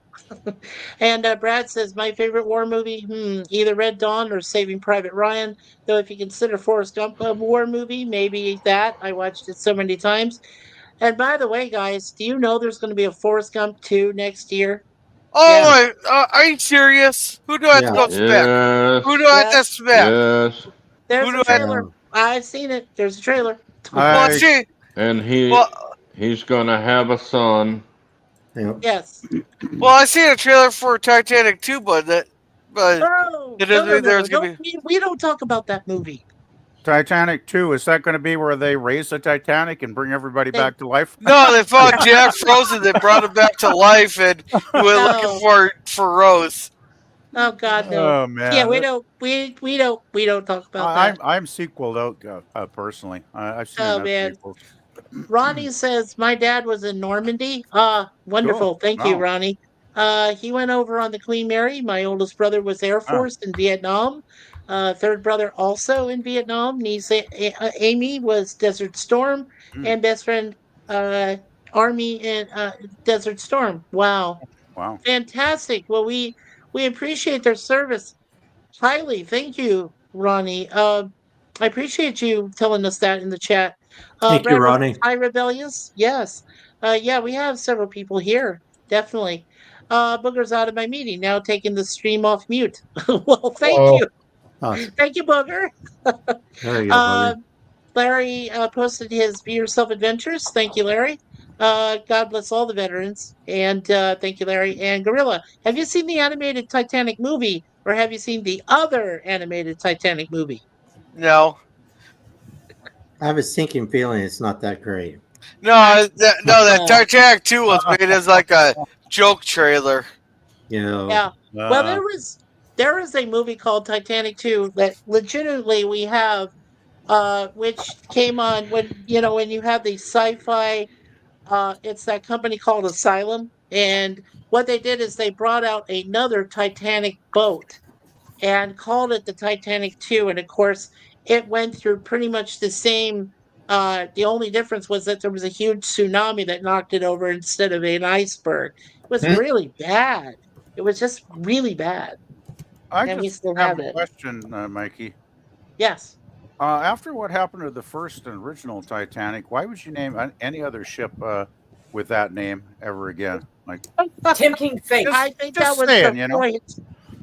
And Brad says, my favorite war movie, either Red Dawn or Saving Private Ryan. Though, if you consider Forrest Gump a war movie, maybe that. I watched it so many times. And by the way, guys, do you know there's going to be a Forrest Gump 2 next year? Oh Yes. my! Are you serious? Who do I have to Yeah. go Yes. spec? Yes, Who do I have to Yes. spec? yes, Who There's a do I? trailer. I've seen it. There's a trailer. Well, I see. and Well, he's gonna have a son. Yep. Yes. I seen a trailer for Titanic too, but Oh, it no, doesn't no, mean no, no. there's Don't gonna be. we don't talk about that movie. Titanic 2, is that going to be where they raise the Titanic and bring everybody They back to life? No, they found Jack frozen. They brought him back to life, and we're looking no. for Rose. Oh God, no. Oh Yeah, man, we don't talk about I'm that. I'm sequeled out personally. I've seen Oh enough man. sequels. Ronnie says my dad was in Normandy. Cool. Wonderful. Thank you, Wow. Ronnie. He went over on the Queen Mary. My oldest brother was Air Wow. Force in Vietnam. Third brother also in Vietnam. Niece Amy was Desert Storm, Mm, and best friend uh, Army in Desert Storm. Wow, wow. fantastic. Well, we appreciate their service highly. Thank you, Ronnie. I appreciate you telling us that in the chat. Thank you, Brad says, Ronnie. hi, Rebellious. Yes. Yeah, we have several people here. Definitely. Booger's out of my meeting, now taking the stream off mute. Well, thank Oh, you. Awesome. Thank you, Booger. There you go, Uh, Booger. Larry posted his Be Yourself Adventures. Thank you, Larry. God bless all the veterans. And thank you, Larry. And Gorilla, have you seen the animated Titanic movie or have you seen the other animated Titanic movie? No, I have a sinking feeling it's not that great. no, that Uh, Titanic 2 was made as like a joke trailer. You know, yeah. Well, Uh, there is a movie called Titanic 2 that legitimately we have which came on when you have the sci-fi it's that company called Asylum, and what they did is they brought out another Titanic boat and called it the Titanic 2. And of course, it went through pretty much the same. The only difference was that there was a huge tsunami that knocked it over instead of an iceberg. It was hmm. really bad. It was just really bad. I And we just still have have a it. question, Mikey. Yes. After what happened to the first and original Titanic, why would you name any other ship with that name ever again? Like, Tempting fate. just I think that just was the saying, you know, point.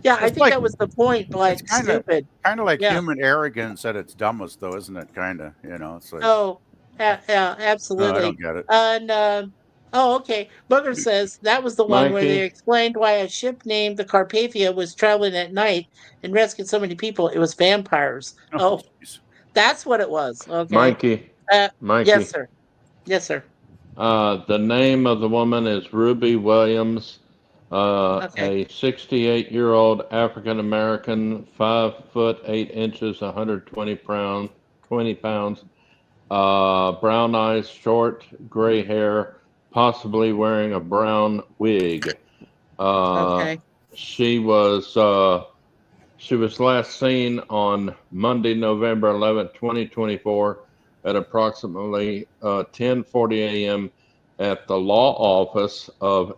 Yeah, I it's think like that was the point, it's like stupid. kind of like Yeah. human arrogance at its dumbest, though, isn't it? Kind of, you know, it's like, Oh, yeah, no, I absolutely. don't get it. And oh, okay. Booger says that was the one where they Mikey. explained why a ship named the Carpathia was traveling at night and rescued so many people. It was vampires. Oh, Oh, jeez. that's what it was. Okay. Mikey, Yes, Mikey. sir. Yes, sir. The name of the woman is Ruby Williams, Okay. a 68-year-old African American, 5 foot 8 inches, 120 pound, 20 pounds, brown eyes, short gray hair, possibly wearing a brown wig. Uh, Okay. she was uh, she was last seen on Monday, November 11th, 2024, at approximately 10:40 a.m. at the law office of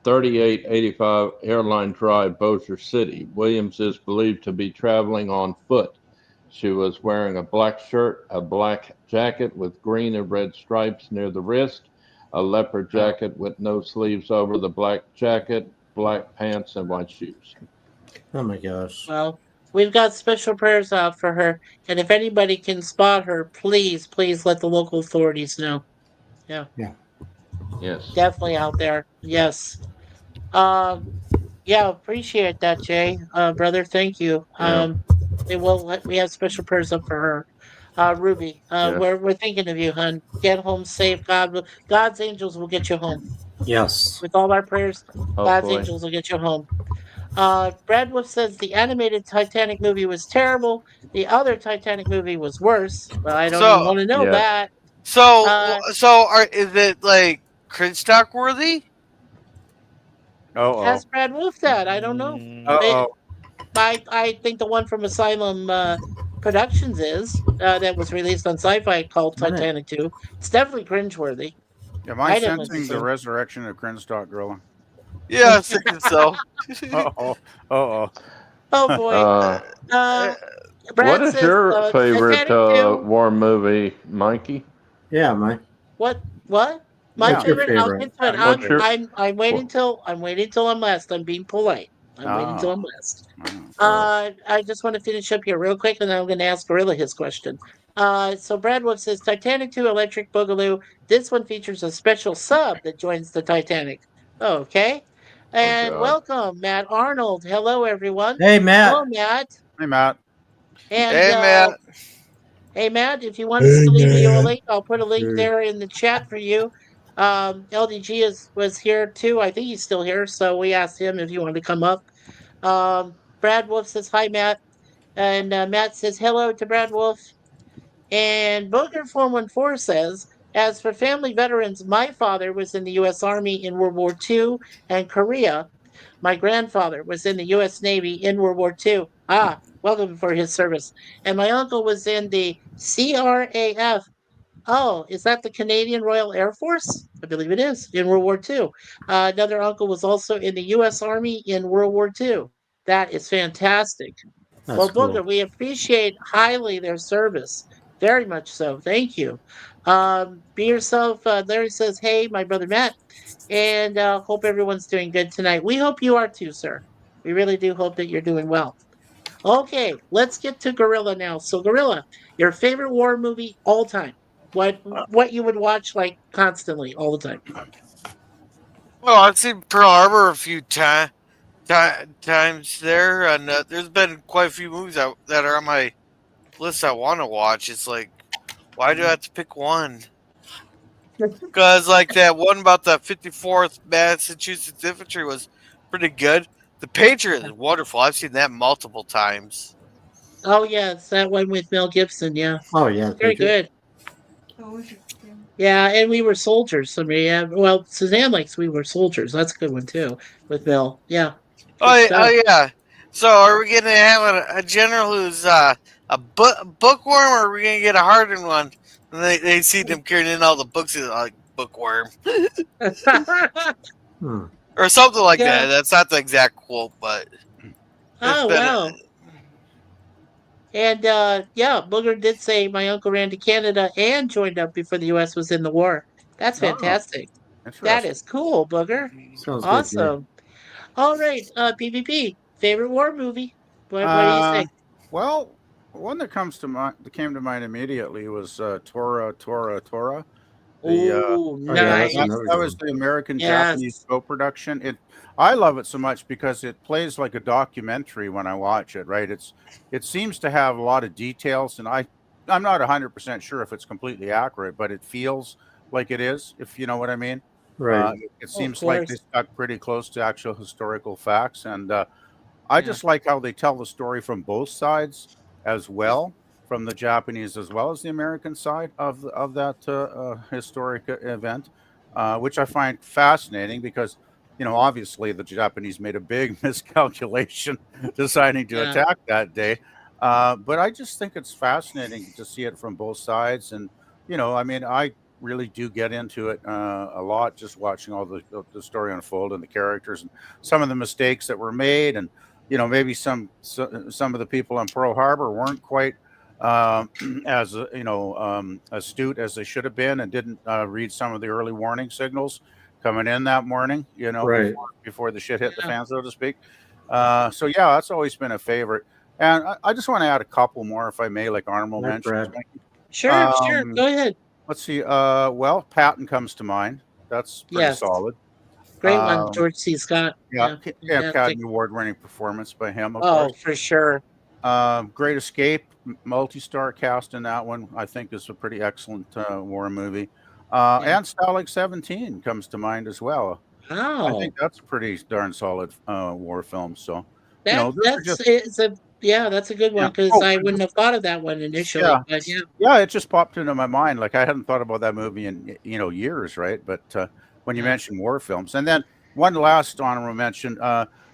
3885 Airline Drive, Bossier City. Williams is believed to be traveling on foot. She was wearing a black shirt, a black jacket with green and red stripes near the wrist, a leopard Oh, jacket with no sleeves over the black jacket, black pants, and white shoes. oh my gosh. Well, we've got special prayers out for her. And if anybody can spot her, please, please let the local authorities know. Yeah, Yes. definitely out there. Yes. Um, yeah, appreciate that, Jay. Brother, thank you. Yeah. We have special prayers up for her. Ruby, Yes. we're thinking of you, hon. Get home safe. God's angels will get you home. Yes. With all our prayers, God's Hopefully. angels will get you home. Brad Wolf says the animated Titanic movie was terrible. The other Titanic movie was worse. Well, I don't even So want to know Yes. that. so Uh, so are is it like cringe stock worthy? Uh-oh. as Brad Wolf said, I don't know. Uh-oh. I think the one from Asylum Productions is that was released on Sci-Fi called Minute. Titanic 2. It's definitely cringeworthy. Am I I didn't like sensing this the one. resurrection of Crinstock Gorilla? Yeah, I was thinking so. Uh-oh. Uh-oh. Oh boy. Uh, Uh, what Brad is says your favorite Titanic 2. war movie, Mikey? Yeah, my. What? My What's your favorite? I'll favorite? get to it. Your What's favorite. your I'm waiting till I'm last. I'm being polite. I'm waiting till Oh. I'm last. Oh. I just want to finish up here real quick, and then I'm going to ask Gorilla his question. So Brad Wolf says Titanic 2 Electric Boogaloo. This one features a special sub that joins the Titanic. Okay. oh And God. welcome, Matt Arnold. Hello, everyone. Hey, Matt. Hello, Matt. Hey, Matt. And Hey man, hey, Matt, if you want us Hey, to leave you a man. link, I'll put a link Hey. there in the chat for you. LDG was here too. I think he's still here. So we asked him if he wanted to come up. Brad Wolf says, hi, Matt. And Matt says, hello to Brad Wolf. And Booger414 says, as for family veterans, my father was in the U.S. Army in World War II and Korea. My grandfather was in the U.S. Navy in World War II. Ah, welcome for his service. And my uncle was in the CRAF. Oh, is that the Canadian Royal Air Force? I believe it is in World War II. Another uncle was also in the U.S. Army in World War II. That is fantastic. That's Well, cool. Booger, we appreciate highly their service. Very much so. Thank you. Be yourself. Larry says, hey, my brother Matt, and hope everyone's doing good tonight. We hope you are too, sir. We really do hope that you're doing well. Okay, let's get to Gorilla now. So, Gorilla, your favorite war movie all time? What you would watch like constantly all the time? well, I've seen Pearl Harbor a few times there, and there's been quite a few movies that are on my list I want to watch. It's like, why do I have to pick one? Because like that one about the 54th Massachusetts Infantry was pretty good. The Patriot is wonderful. I've seen that multiple times. Oh yeah, it's that one with Mel Gibson. Yeah, Oh, yeah. very Patriot. good. Yeah, and we were soldiers. I mean, yeah, well, Suzanne likes We Were Soldiers. That's a good one too with Mel. Yeah, good Oh stuff. yeah. So are we gonna have a general who's a bookworm, or are we gonna get a hardened one? And they see them carrying in all the books, like bookworm Hmm. or something like Yeah. that. That's not the exact quote, but it's Oh been. wow. And yeah, Booger did say my uncle ran to Canada and joined up before the U.S. was in the war. That's Oh, fantastic. That interesting. is cool, Booger. Sounds good, Jay. Awesome. All right, PvP favorite war movie. What do you Uh, think? well, one that came to mind immediately was Tora, Tora, Tora. The Oh, Oh, yeah. That's that, nice. another that good was one. the American Japanese Yes. co-production. I love it so much because it plays like a documentary when I watch it. Right? It seems to have a lot of details, and I'm not 100% sure if it's completely accurate, but it feels like it is. If you know what I mean. Right. It Oh, of seems like they course. stuck pretty close to actual historical facts, and I Yeah. just like how they tell the story from both sides as well, from the Japanese as well as the American side of that historic event, which I find fascinating because obviously the Japanese made a big miscalculation deciding to Yeah. attack that day. But I just think it's fascinating to see it from both sides, and I mean, I really do get into it a lot just watching all the story unfold and the characters and some of the mistakes that were made, and maybe some of the people in Pearl Harbor weren't quite as astute as they should have been, and didn't read some of the early warning signals coming in that morning. Right. Before the shit hit the Yeah. fan, so to speak. So yeah, that's always been a favorite. And I just want to add a couple more, if I may, like honorable Right, mentions. Brad. Mikey. Sure. Go ahead. Let's see. Well, Patton comes to mind. That's pretty Yes. solid. Great one, Um, George C. Scott. yeah, Yeah, yeah, fantastic. Academy Award-winning performance by him, of Oh, course. for sure. Great Escape, multi-star cast in that one. I think is a pretty excellent war movie. Yeah. And Stalag 17 comes to mind as well. I Wow. think that's a pretty darn solid war film. So, those are That's just it's a yeah, that's a good yeah. one because Oh, I and wouldn't just have thought of that one yeah, initially. But yeah, yeah, it just popped into my mind. Like I hadn't thought about that movie in years, right? But when you yeah, mentioned war films, and then one last honorable mention,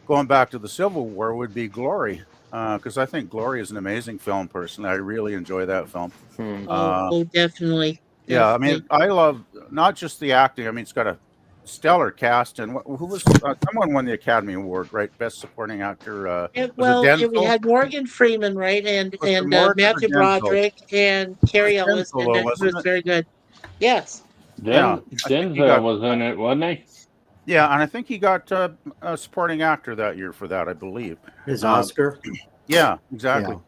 going back to the Civil War, would be Glory, because I think Glory is an amazing film. Personally, I really enjoy that film. Hmm. Uh, definitely, yeah, I mean, definitely. I love not just the acting. I mean, it's got a stellar cast, and who was someone won the Academy Award, right? Best Supporting Actor. Was it We Denzel? had Morgan Freeman, right, and Was it Morgan or Matthew Denzel? Broderick and It was Carrie Ellis, Denzel, and though, it was wasn't it? very good. Yes. Yeah, I think he Denzel got. was in it, wasn't he? Yeah, and I think he got a supporting actor that year for that, I believe. His Um, Oscar. yeah, exactly. Yeah.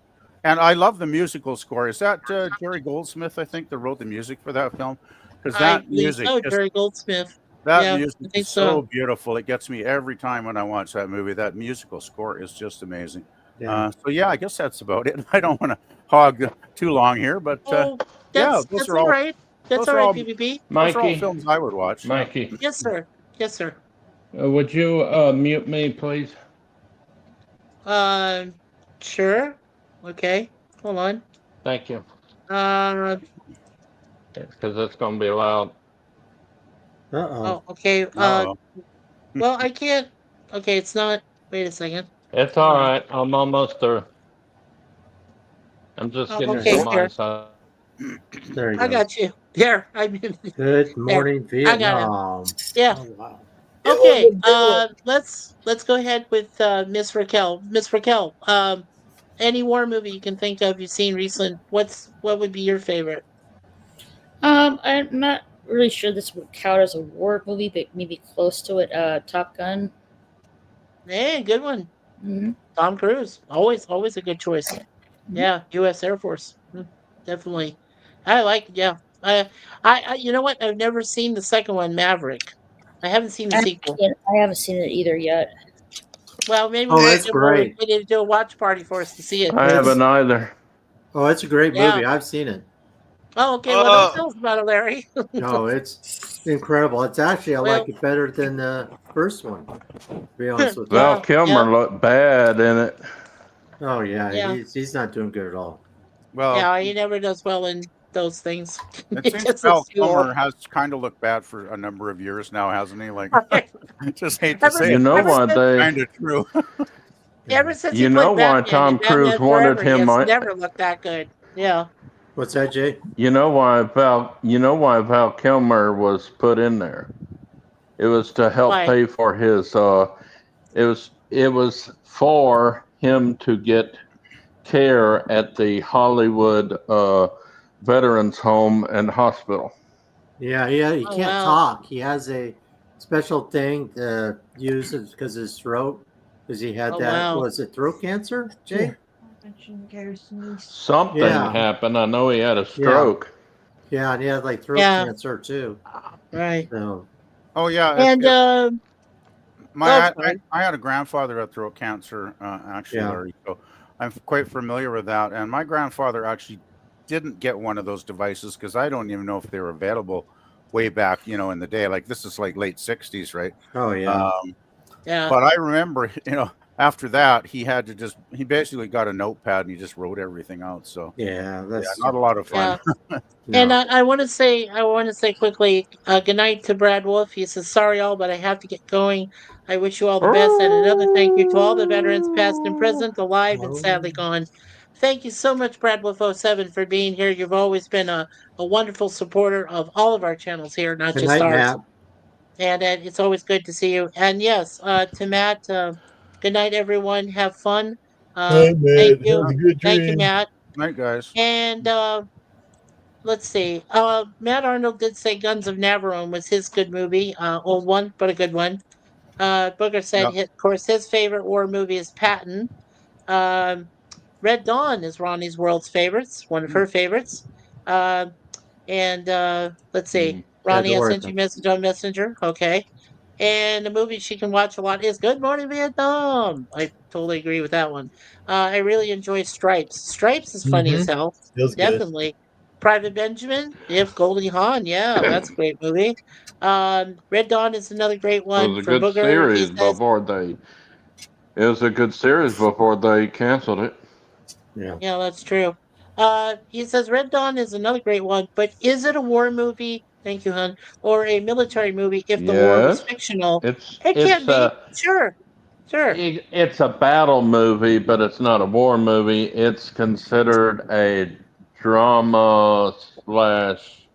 And I love the musical score. Is that Jerry Goldsmith? I think that wrote the music for that film, because I that believe music so, just Jerry Goldsmith. that Yeah, I music think is so. so beautiful. It gets me every time when I watch that movie. That musical score is just amazing. Yeah. So yeah, I guess that's about it. I don't want to hog too long here, but Oh, yeah, that's all right. That's those all are right, all BBB. those are all Mikey, films I would watch. Yeah. Mikey, Yes, sir. Yes, sir. would you mute me, please? Uh, sure. Okay. Hold on. Thank you, Uh, because it's going to be loud. Uh-oh. okay. Uh-oh. Well, I can't. Okay, it's not. Wait a second. It's Hold all on. right. I'm almost through. I'm just Oh, getting okay, to here. my side. There you I go. got you. There. I mean, Good there. morning, I got him. Vietnam. Yeah. Oh, wow. Okay. Let's go ahead with Miss Raquel. Miss Raquel. Any war movie you can think of you've seen recent. What would be your favorite? I'm not really sure this would count as a war movie, but maybe close to it. Top Gun. Hey, good one. Mm-hmm. Tom Cruise. Always a good choice. Yeah, U.S. Air Force. Definitely. I like. Yeah. You know what? I've never seen the second one, Maverick. I haven't seen the sequel. I haven't seen it either yet. Well, maybe Oh, we it's great. need to do a watch party for us to see it. I haven't either. Oh, it's a great Yeah. movie. I've seen it. Oh, okay. Well, don't tell us about it, Larry. No, it's incredible. It's actually I Well- like it better than the first one. To be honest with you. Val Yeah, Kilmer yeah. looked bad in it. Oh yeah, Yeah. he's not doing good at all. Well, Yeah, he never does well in those things. it He seems just Val looks too old. Kilmer has kind of looked bad for a number of years now, hasn't he? Like, just hate to Ever say You it, know ever why since- they? kind of true. Ever since You he know played why Batman Tom in Cruise Batman wanted Forever, him he has on- never looked that good. Yeah. What's that, Jay? You know why Val Kilmer was put in there? It was to help Why? pay for his. It was for him to get care at the Hollywood Veterans Home and Hospital. Yeah, he Oh, can't wow. talk. He has a special thing to use because his throat, because he had Oh, that. wow. Was it throat cancer, Jay? Something Yeah. happened. I know he had a stroke. Yeah, and he had like throat Yeah. cancer too. Right. So Oh yeah, And I had a grandfather with throat cancer, actually, Yeah. Larry. So I'm quite familiar with that. And my grandfather actually didn't get one of those devices because I don't even know if they were available way back, in the day. Like this is like late '60s, right? oh yeah. yeah. But I remember, after that, he basically got a notepad and he just wrote everything out. So Yeah, that's not a lot of fun. Yeah. no. And I want to say quickly, good night to Brad Wolf. He says, "Sorry all, but I have to get going. I wish you all the best, and another thank you to all the veterans, past and present, alive and sadly gone. Thank you so much, Brad Wolf 07, for being here. You've always been a wonderful supporter of all of our channels here, not Good just night, ours. Matt. And it's always good to see you. And yes, to Matt, good night, everyone. Have fun. Hey, Thank man. you, Have a good thank you, dream. Matt. Night, guys. And let's see. Matt Arnold did say Guns of Navarone was his good movie. Old one, but a good one. Booker said, Yep. of course, his favorite war movie is Patton. Um, Red Dawn is Ronnie's world's favorites, one of her favorites. Uh, and let's see, Ronnie, I sent you a message on Messenger. Okay. And the movie she can watch a lot is Good Morning Vietnam. I totally agree with that one. I really enjoy Stripes. Stripes is funny as hell. It was good. Definitely. Private Benjamin, if Goldie Hawn, yeah, that's a great movie. Red Dawn is another great It was one a for good Booger. He series says, before they. It was a good series before they canceled it. Yeah. yeah, that's true. He says Red Dawn is another great one, but is it a war movie? Thank you, hon. Or a military movie if the war was Yes, fictional? it's It can it's be. a Sure. Sure. it's a battle movie, but it's not a war movie. It's considered a drama slash.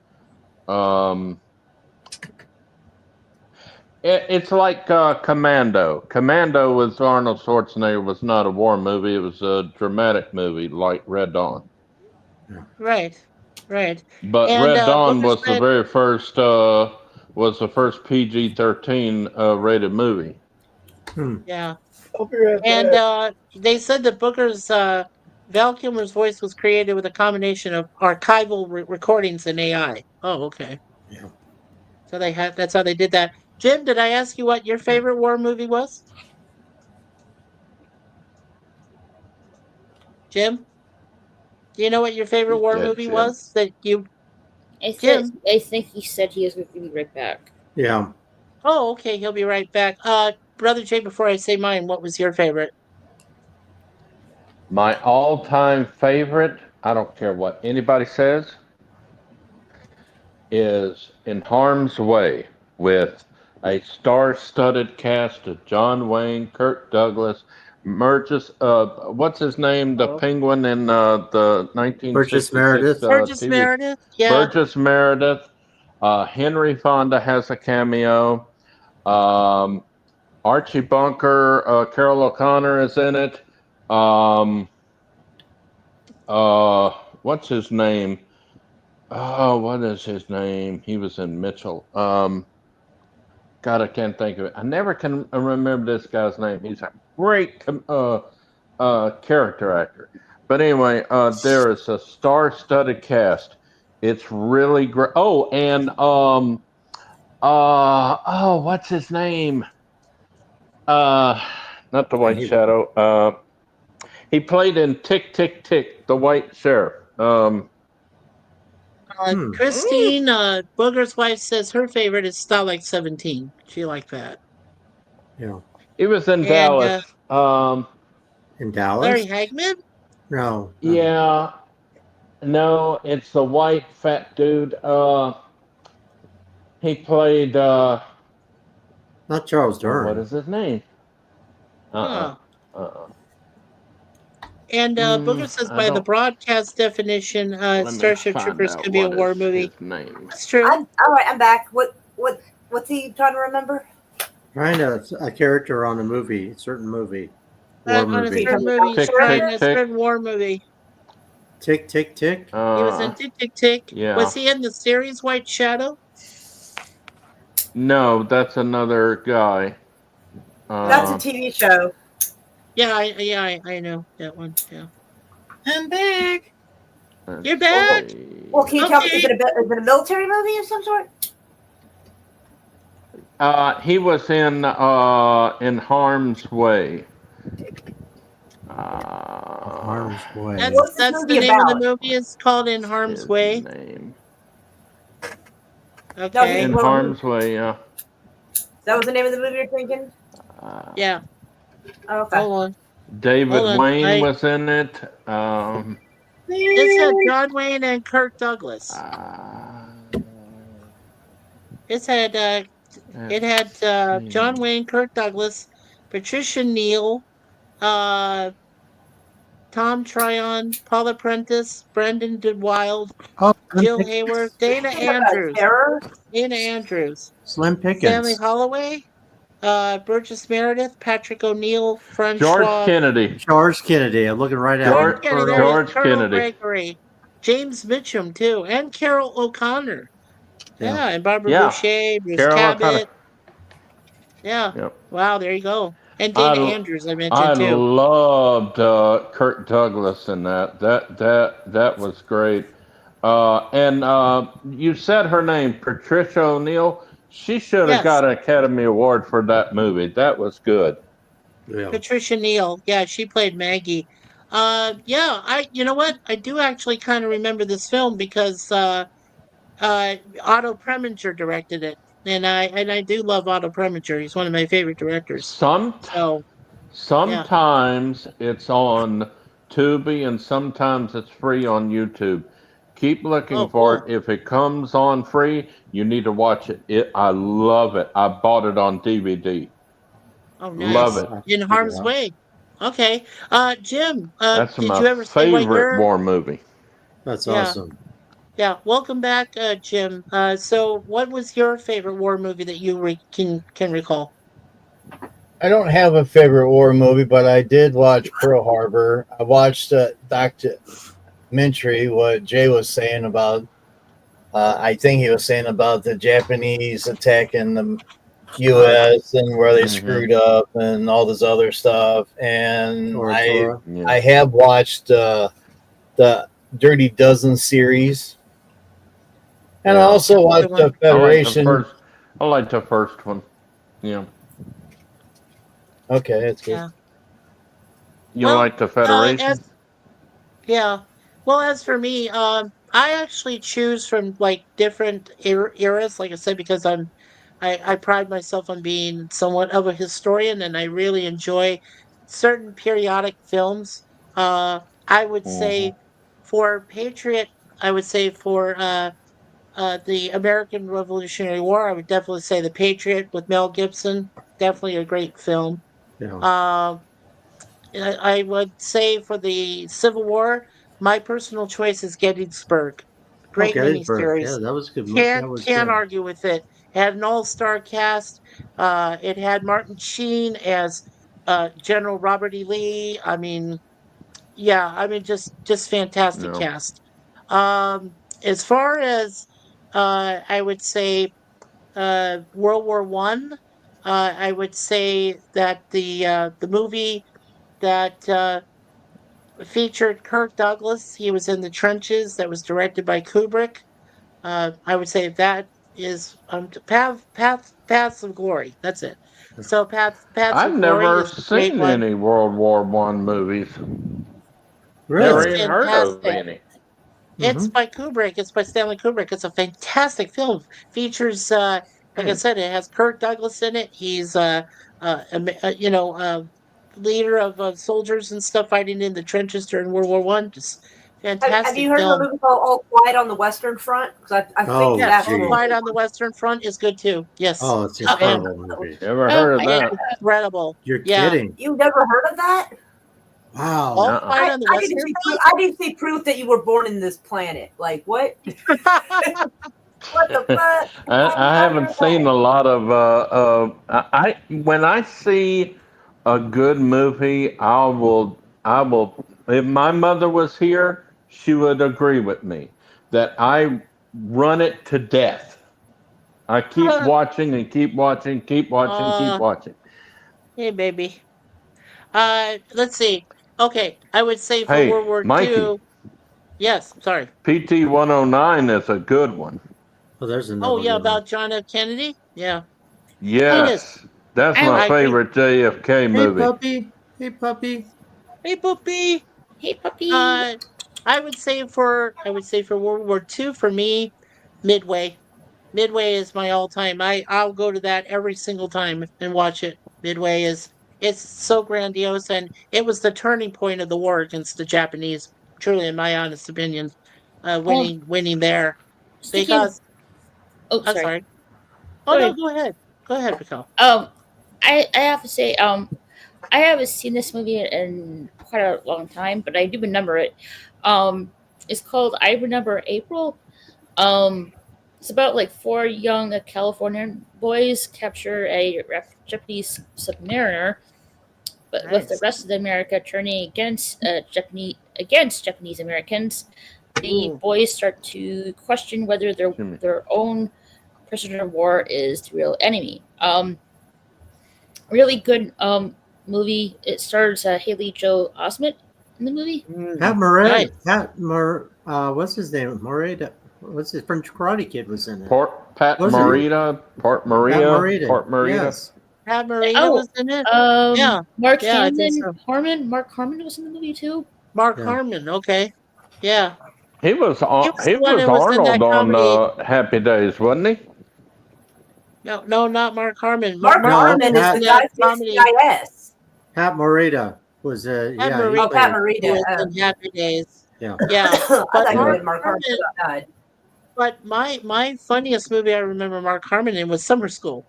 Um, it's like Commando. Commando with Arnold Schwarzenegger was not a war movie. It was a dramatic movie like Red Dawn. Right. Right. But And Red Dawn Booger was the said, very first PG-13 rated movie. yeah. I'll be right And back. they said that Booker's Val Kilmer's voice was created with a combination of archival recordings and AI. Oh, okay. Yeah. So they had that's how they did that. Jim, did I ask you what your favorite war movie was? Jim, do you know what your favorite He's war dead, movie Jim. was that you I Jim? think he said he was going to be right back. Yeah. Oh, okay, he'll be right back. Brother Jay, before I say mine, what was your favorite? My all-time favorite, I don't care what anybody says, is In Harm's Way with a star-studded cast of John Wayne, Kirk Douglas, Burgess, what's his name, the Oh, penguin in the Burgess 1966 Meredith. Burgess TV. Meredith. Yeah. Burgess Meredith. Henry Fonda has a cameo. Um, Archie Bunker, Carol O'Connor is in it. Um, what's his name? Oh, what is his name? He was in Mitchell. God, I can't think of it. I never can remember this guy's name. He's a great character actor. But anyway, there is a star-studded cast. It's really great. Oh, and what's his name? Not the White Shadow. He played in Tick Tick Tick, the White Sheriff. Christine, Booger's wife says her favorite is Stalag 17. She liked that. Yeah. He was in And Dallas. In Dallas? Larry Hagman? No. Yeah. No, it's the white fat dude. He played. Not Charles Durham. What is his name? Huh. And Booger says by the broadcast definition, Starship Troopers could be a war movie. Name. That's true. All right, I'm back. What's he trying to remember? Trying a character on a movie, a certain movie. War On a movie. certain movie, Tick, trying tick, a tick. certain war movie. Tick, tick, tick. He was in Tick Tick Tick. Yeah. Was he in the series White Shadow? No, that's another guy. That's a TV show. Yeah, I know that one. Yeah. I'm back. You're back. Well, can you tell me, Okay. is it a military movie of some sort? He was in Harm's Way. Harm's Way. That's What's this the movie name of the about? movie. It's called In Harm's His Way. name. Okay. In Well, Harm's Way, yeah. That was the name of the movie you're thinking? Yeah. Oh, okay. Hold on. David Hold on, Wayne was in it. It said John Wayne and Kirk Douglas. It had John Wayne, Kirk Douglas, Patricia Neal, Tom Tryon, Paula Prentice, Brendan DeWild, Oh, Jill Hayward, Dana Andrews, Terror? Slim Stanley Pickens. Holloway, Burgess Meredith, Patrick O'Neill, George Francois Kennedy. George Kennedy. I'm looking right at George- him. Kennedy, Colonel- there he is, George Colonel Kennedy. Gregory, James Mitchum too, and Carol O'Connor. Yeah. Yeah, and Barbara Yeah. Boucher, Bruce Carol Cabot. O'Connor. Yeah. Yep. Wow, there you go. And Dana I Andrews, I I mentioned too. loved Kirk Douglas in that. That was great. And you said her name, Patricia O'Neill. She should have Yes, got an Academy Award for that movie. That was good. Yeah. Patricia Neal. Yeah, she played Maggie. Yeah, you know what? I do actually kind of remember this film because Otto Preminger directed it, and I do love Otto Preminger. He's one of my favorite directors. Some So yeah. Sometimes it's on Tubi and sometimes it's free on YouTube. Keep looking Oh, for it. cool. If it comes on free, you need to watch it. I love it. I bought it on DVD. Oh, Love nice. I'll it. have to In check it harm's out. way. Okay. Jim, That's did my you ever say what favorite your war movie. That's yeah, awesome. yeah. Welcome back, Jim. So what was your favorite war movie that you can recall? I don't have a favorite war movie, but I did watch Pearl Harbor. I watched documentary what Jay was saying about. I think he was saying about the Japanese attacking the U.S. and where they Hmm. screwed up and all this other stuff. And Tora I Tora. Yeah. I have watched the Dirty Dozen series, and I Yeah. also That's a good watched the one. I like the Federation. first. I like the first one. Yeah. Okay, that's good. Yeah. You Well, like the Federation? as yeah. Well, as for me, I actually choose from like different eras, like I said, because I pride myself on being somewhat of a historian, and I really enjoy certain periodic films. I would Hmm. say for Patriot, I would say for the American Revolutionary War, I would definitely say The Patriot with Mel Gibson. Definitely a great film. Yeah. Uh, I would say for the Civil War, my personal choice is Gettysburg. Oh, Great Gettysburg. Yeah, miniseries. that was good. That was Can't good. argue with it. It had an all-star cast. It had Martin Sheen as General Robert E. Lee. I mean, yeah, I mean just fantastic No. cast. As far as I would say World War One, I would say that the movie that featured Kirk Douglas. He was in the trenches. That was directed by Kubrick. I would say that is Paths of Glory. That's it. So Paths I've of Glory never is a great seen one. any World War One movies. It's Never Really? even heard of fantastic. any. It's Mm-hmm. by Kubrick. It's by Stanley Kubrick. It's a fantastic film. Features, like I Hmm. said, it has Kirk Douglas in it. He's, leader of soldiers and stuff fighting in the trenches during World War One. Just Have fantastic you heard of a film. movie called All Quiet on the Western Front? Because I think Oh, Yes, that's All really Quiet geez. on the Western Front is good too. Yes, Oh, it's it's okay. fan incredible movie. Never Oh, heard of I that. incredible. You're Yeah, kidding. You never heard of that? Wow. All No. Quiet on the I didn't Western see I didn't see proof that you were born in this planet. Like what? Front. What the fuck? I have I not haven't heard that. seen a lot of. When I see a good movie, I will. If my mother was here, she would agree with me that I run it to death. I keep watching and keep watching, keep watching, keep uh, watching. hey baby. Let's see. Okay, I would say for Hey, World War Mikey, Two. Yes, sorry. PT 109 is a good one. Oh, there's Oh another yeah, good one. about John F. Kennedy. Yeah, um, it is. Yes, that's I my I agree. favorite JFK Hey, movie. puppy. Hey, puppy. Hey, Poopy. hey puppy. Uh, I would say for World War Two for me, Midway. Midway is my all time. I'll go to that every single time and watch it. Midway is it's so grandiose, and it was the turning point of the war against the Japanese. Truly, in my honest opinion, Um, winning there speaking of, because oh I'm sorry, sorry. Oh go no, ahead. go ahead. Go ahead, Raquel. I have to say, I haven't seen this movie in quite a long time, but I do remember it. Um, it's called I Remember April. Um, it's about like four young Californian boys capture a Japanese submariner, but with the Nice. rest of America turning against Japanese Americans, the Ooh, boys start to question whether Jimmy. their own prisoner of war is the real enemy. Really good. movie. It stars Haley Joel Osment in the movie. Pat Nice. Morita, what's his name? Morita, what's his French Karate Kid was in it. Pat Was it? Morita, Pat Morita. Port Morita. Yes. Pat Morita Oh, was in it. Yeah. Mark Yeah, I think Harmon. so. Mark Harmon was in the movie too. Mark Yeah. Harmon. Okay. Yeah. He was He was the one was who was in that Arnold on comedy. Happy Days, wasn't he? No, not Mark Harmon. Mark No, Harmon is Pat- the in guy that from comedy. CIS. Pat Morita was Pat yeah, he Morita Oh, Pat played. was Morita. in Happy Days. Yeah. Yeah. I But thought you Mark meant Mark Harmon Harmon. died. But my funniest movie I remember Mark Harmon in was Summer School.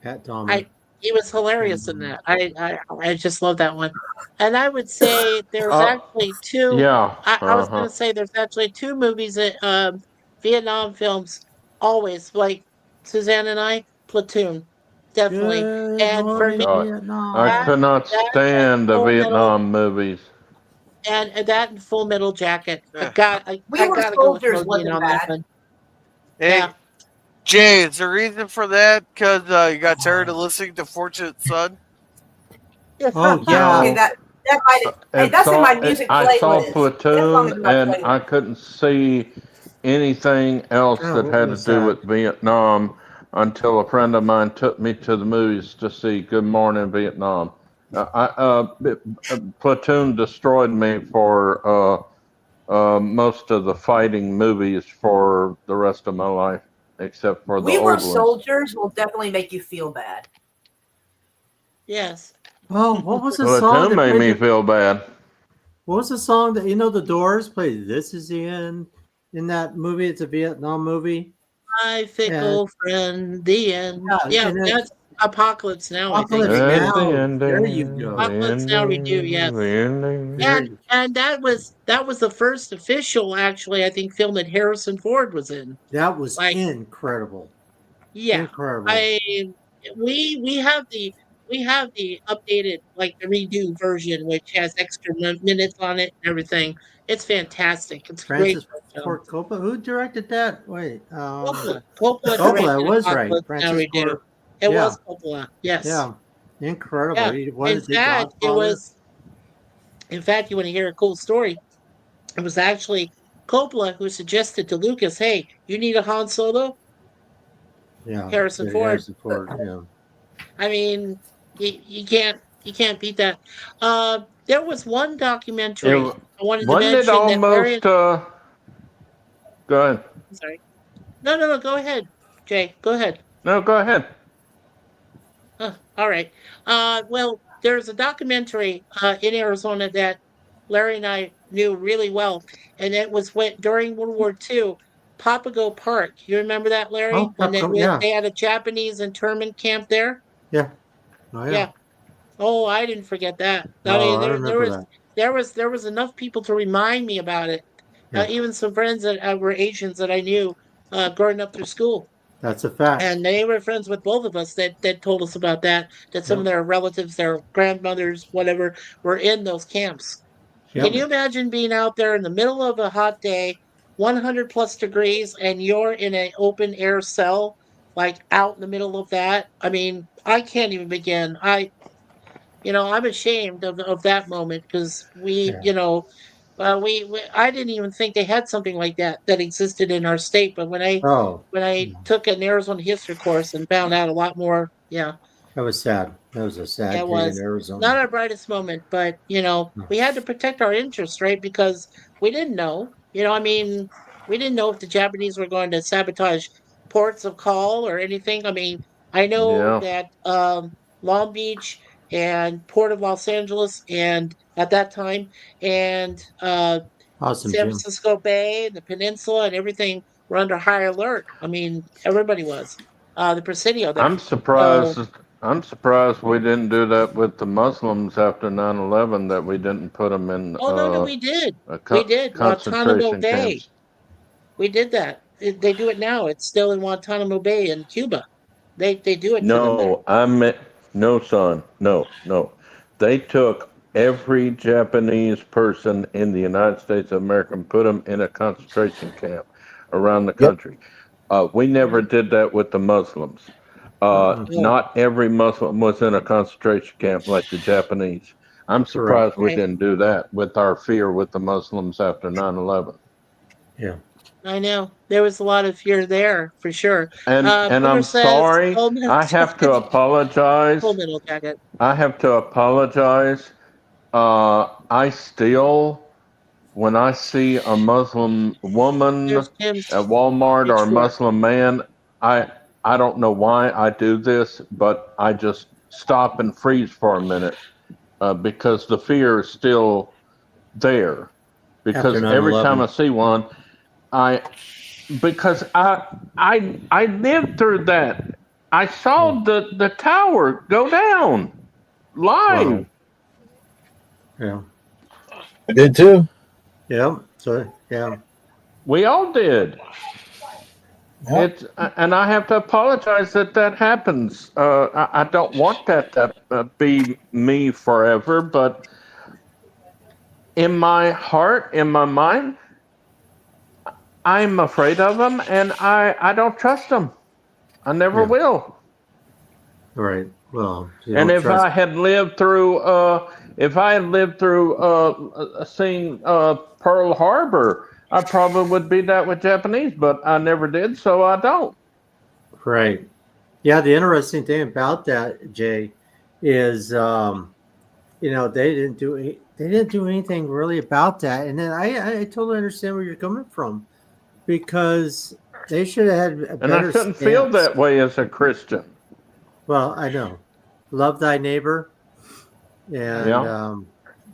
Pat Dahmer. He was hilarious in that. I just love that one. And I would say there's actually two. Yeah. I was going to say there's actually two movies that Vietnam films always like Suzanne and I Platoon, definitely. Good And for morning, me, I Vietnam. could not that stand the Full Metal Vietnam movies. and that and Full Metal Jacket. Yeah. I We Were gotta go with Soldiers Modine wasn't on that bad. one. Hey, Yeah. Jay, is the reason for that because you got tired of listening to Fortunate Son? Oh Okay, yeah. that might. Hey, that's in my music I saw playlist. As long as Platoon, it's my and playlist. I couldn't see anything else Oh, that what had to was do that? with Vietnam until a friend of mine took me to the movies to see Good Morning Vietnam. Platoon destroyed me for most of the fighting movies for the rest of my life, except for the We Were old ones. Soldiers will definitely make you feel bad. Yes. Oh, what was the song Platoon that made played me the, feel bad. what was the song that the Doors played? This is the end in that movie. It's a Vietnam movie. My fickle friend, the end. Yeah, Yeah, and that's Apocalypse Now, I think. Apocalypse At the Now. ending, There you go. Apocalypse Now redo, yes. the ending. There you And that was the first official, actually, I think, film that Harrison Ford was in. That was Like, incredible. yeah, Incredible. we have the updated, like the redo version, which has extra minutes on it and everything. It's fantastic. It's a great Francis film. Ford Coppola. Who directed that? Wait. Coppola Coppola directed was right. Apocalypse Now Francis redo. Ford. It Yeah. was Coppola. Yes. Yeah. Incredible. Yeah. He In wanted the fact, it Godfather. was. In fact, you want to hear a cool story? It was actually Coppola who suggested to Lucas, "Hey, you need a Han Solo." Yeah. Harrison Ford. Harrison Ford. Yeah. I mean, you can't beat that. There was one documentary I wanted to Wasn't it mention that Larry. almost? Go ahead. I'm sorry. No. Go ahead, Jay. Go ahead. No, go ahead. All right. Well, there's a documentary in Arizona that Larry and I knew really well, and it was during World War II, Papago Park. You remember that, Larry? Oh, When Papago, yeah. they had a Japanese internment camp there. Yeah. Oh, yeah. Yeah. Oh, I didn't forget that. I Oh, mean, I remember that. there was enough people to remind me about it. Yeah. Even some friends that were Asians that I knew growing up through school. That's a fact. And they were friends with both of us that told us about that some of Yep. their relatives, their grandmothers, whatever, were in those camps. Yep. Can you imagine being out there in the middle of a hot day, 100 plus degrees, and you're in an open air cell, like out in the middle of that? I mean, I can't even begin. I'm ashamed of that moment because Yeah. we I didn't even think they had something like that existed in our state. But when I Oh, took an Arizona history course and found out a lot more, yeah, that was sad. That was a sad it day in was Arizona. not our brightest moment. But we had to protect our interests, right? Because we didn't know. I mean, we didn't know if the Japanese were going to sabotage ports of call or anything. I mean, I know Yeah. that Long Beach and Port of Los Angeles, and at that time, and Awesome, San Jim. Francisco Bay, the peninsula, and everything were under high alert. I mean, everybody was. The Presidio there. I'm surprised. I'm surprised we didn't do that with the Muslims after 9/11. That we didn't put them in No, we did. a We did. Guantanamo concentration Bay. camps. We did that. They do it now. It's still in Guantanamo Bay in Cuba. They do it to them there. No, son. No. They took every Japanese person in the United States of America and put them in a concentration camp around the country. We never did that with the Muslims. Mhm. Not every Muslim was in a concentration camp like the Japanese. I'm Correct. surprised we Right. didn't do that with our fear with the Muslims after 9/11. Yeah. I know there was a lot of fear there for sure. And Booger I'm says sorry. Full Metal I have to Jacket. Full apologize. Metal Jacket. I have to apologize. I still, when I see a Muslim woman There's Jim's at Walmart or a pitchfork. Muslim man, I I don't know why I do this, but I just stop and freeze for a minute because the fear is still there. After Because every time 9/11. I see one, I because I lived through that. I saw the tower go down live. Wow. Yeah. I did too. Yeah. So yeah. We all did. Yeah. It's and I have to apologize that that happens. I don't want that to be me forever, but in my heart, in my mind, I'm afraid of them, and I don't trust them. I never Yeah. will. Right. Well, you And don't trust. if I had lived through seeing Pearl Harbor, I probably would be that with Japanese, but I never did, so I don't. Right. Yeah. The interesting thing about that, Jay, is they didn't do anything really about that, and then I totally understand where you're coming from because they should have had a And I better shouldn't feel stance. that way as a Christian. Well, I know, love thy neighbor, and Yeah.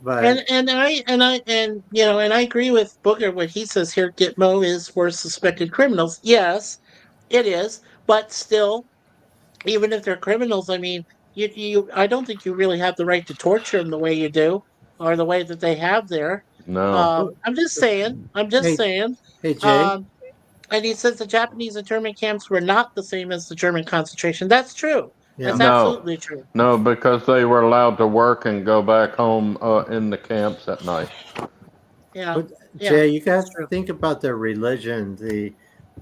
but And I agree with Booker when he says here Gitmo is for suspected criminals. Yes, it is, but still, even if they're criminals, I mean, I don't think you really have the right to torture them the way you do, or the way that they have there. No. I'm just saying. I'm just hey, saying. hey, Jay, Um, and he says the Japanese internment camps were not the same as the German concentration. That's true. That's yeah, No. absolutely true. No, because they were allowed to work and go back home in the camps at night. Yeah, but yeah, Jay, you got that's to true. think about their religion, the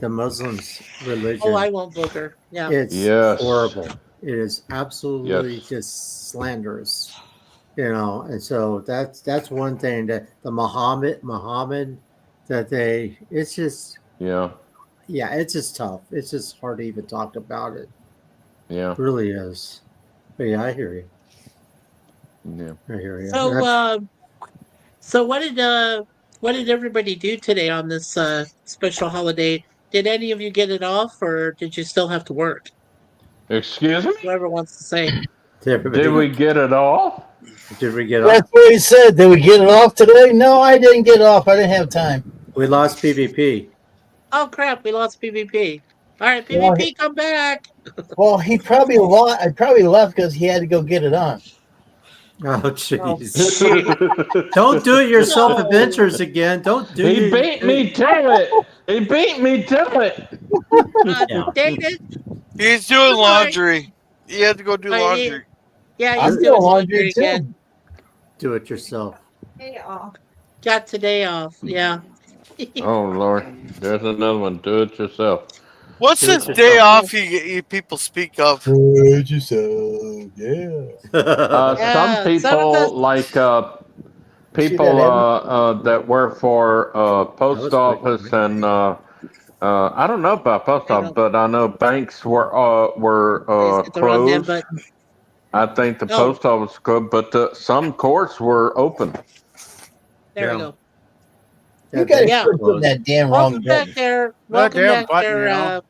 Muslims' Oh, religion. I won't, Booker. Yeah. It's Yes. horrible. It is absolutely Yes. just slanderous, and so that's one thing that the Muhammad that they it's just Yeah. yeah, it's just tough. It's just hard to even talk about it. Yeah. Really is. But yeah, I hear you. Yeah. I hear you. So, so what did everybody do today on this special holiday? Did any of you get it off, or did you still have to work? Excuse me? Whoever wants to say. Did Did everybody we get it off? did we get off? That's what he said. Did we get it off today? No, I didn't get it off. I didn't have time. We lost PvP. Oh crap, we lost PvP. All right, Well, PvP, come back. he probably lost. I probably left because he had to go get it on. Oh Oh, jeez. gee. Don't do it yourself No. adventures again. Don't do He you beat me to it. He beat me to it. Yeah. Dang it. He's doing Goodbye. laundry. He had to go do laundry. Yeah, I'm he's doing doing laundry laundry too. again. Do it yourself. Got today off. Yeah. Oh Lord, there's another one. Do it yourself. What's Do it this day yourself. off you people speak of? Good yourself, yeah. Some Yeah, some of us. people like See that people every that work for That post was quick. office and I don't know about post I office, know. but I know banks were Please hit the wrong damn closed. button. I think the Oh, post office closed, but some courts were open. there we Yeah. go. You guys Yeah. quit putting that damn wrong Welcome back button. there. That Welcome damn back button, there.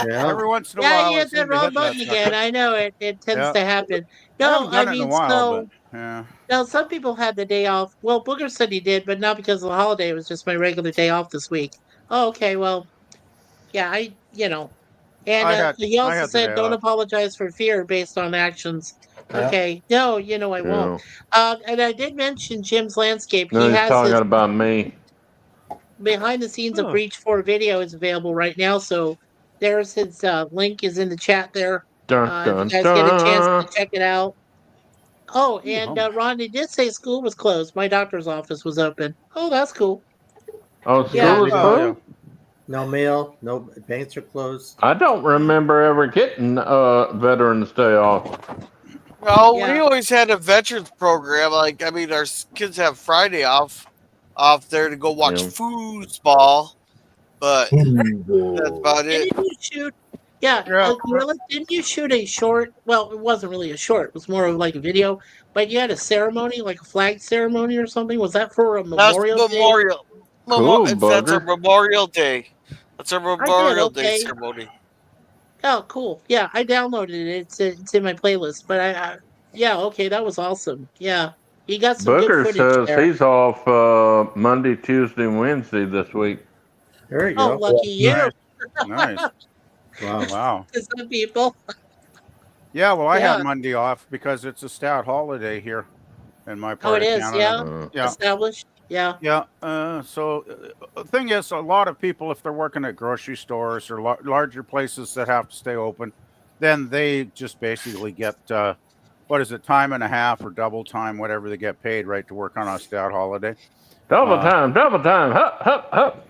Yeah. Every once in a Yeah, while, you I hit that seem to wrong hit that button again. sucker. I know it tends Yeah. to happen. I No, haven't I done it in a mean, while, so but yeah. no, some people had the day off. Well, Booger said he did, but not because of the holiday. It was just my regular day off this week. Oh, okay. Well, yeah, and he I also had the said, day "Don't off. apologize for fear based on actions." Yeah. Okay, no, I won't. Yeah. And I did mention Jim's landscape. No, He he's has talking his about me. behind the scenes of Huh. Breach 4 video is available right now. So there's his link is in the chat there. Dun If you dun guys get a chance to dun. check it out. Oh, Ooh, and hum. Rodney did say school was closed. My doctor's office was open. Oh, that's cool. Oh, Yeah, Yeah. school we is don't. Oh yeah. closed. No mail. No banks are closed. I don't remember ever getting Veterans Day off. Well, we Yeah. always had a veterans program. Like, I mean, our kids have Friday off there to go watch Yeah. foosball, but that's about it. Didn't you shoot? Yeah, Yeah. Gorilla, didn't you shoot a short? Well, it wasn't really a short. It was more of like a video. But you had a ceremony, like a flag ceremony or something. Was that for a That's Memorial Day? Memorial. Cool, That's our bugger. Memorial Day. That's our I did. Memorial Day Okay. ceremony. Oh, cool. Yeah, I downloaded it. It's in my playlist. But yeah, okay, that was awesome. Yeah, you got some good Booger footage says there. he's off Monday, Tuesday, and Wednesday this week. There you Oh, go. lucky you. Nice. Nice. Wow. Wow. To some people. Yeah, well, I Yeah. had Monday off because it's a stat holiday here in my Oh, part it of is. Canada. Yeah. Yeah. Established. Yeah. Yeah. So the thing is, a lot of people, if they're working at grocery stores or larger places that have to stay open, then they just basically get what is it, time and a half or double time, whatever they get paid, right, to work on a stat holiday. Double time, double time. Hup, hup, hup.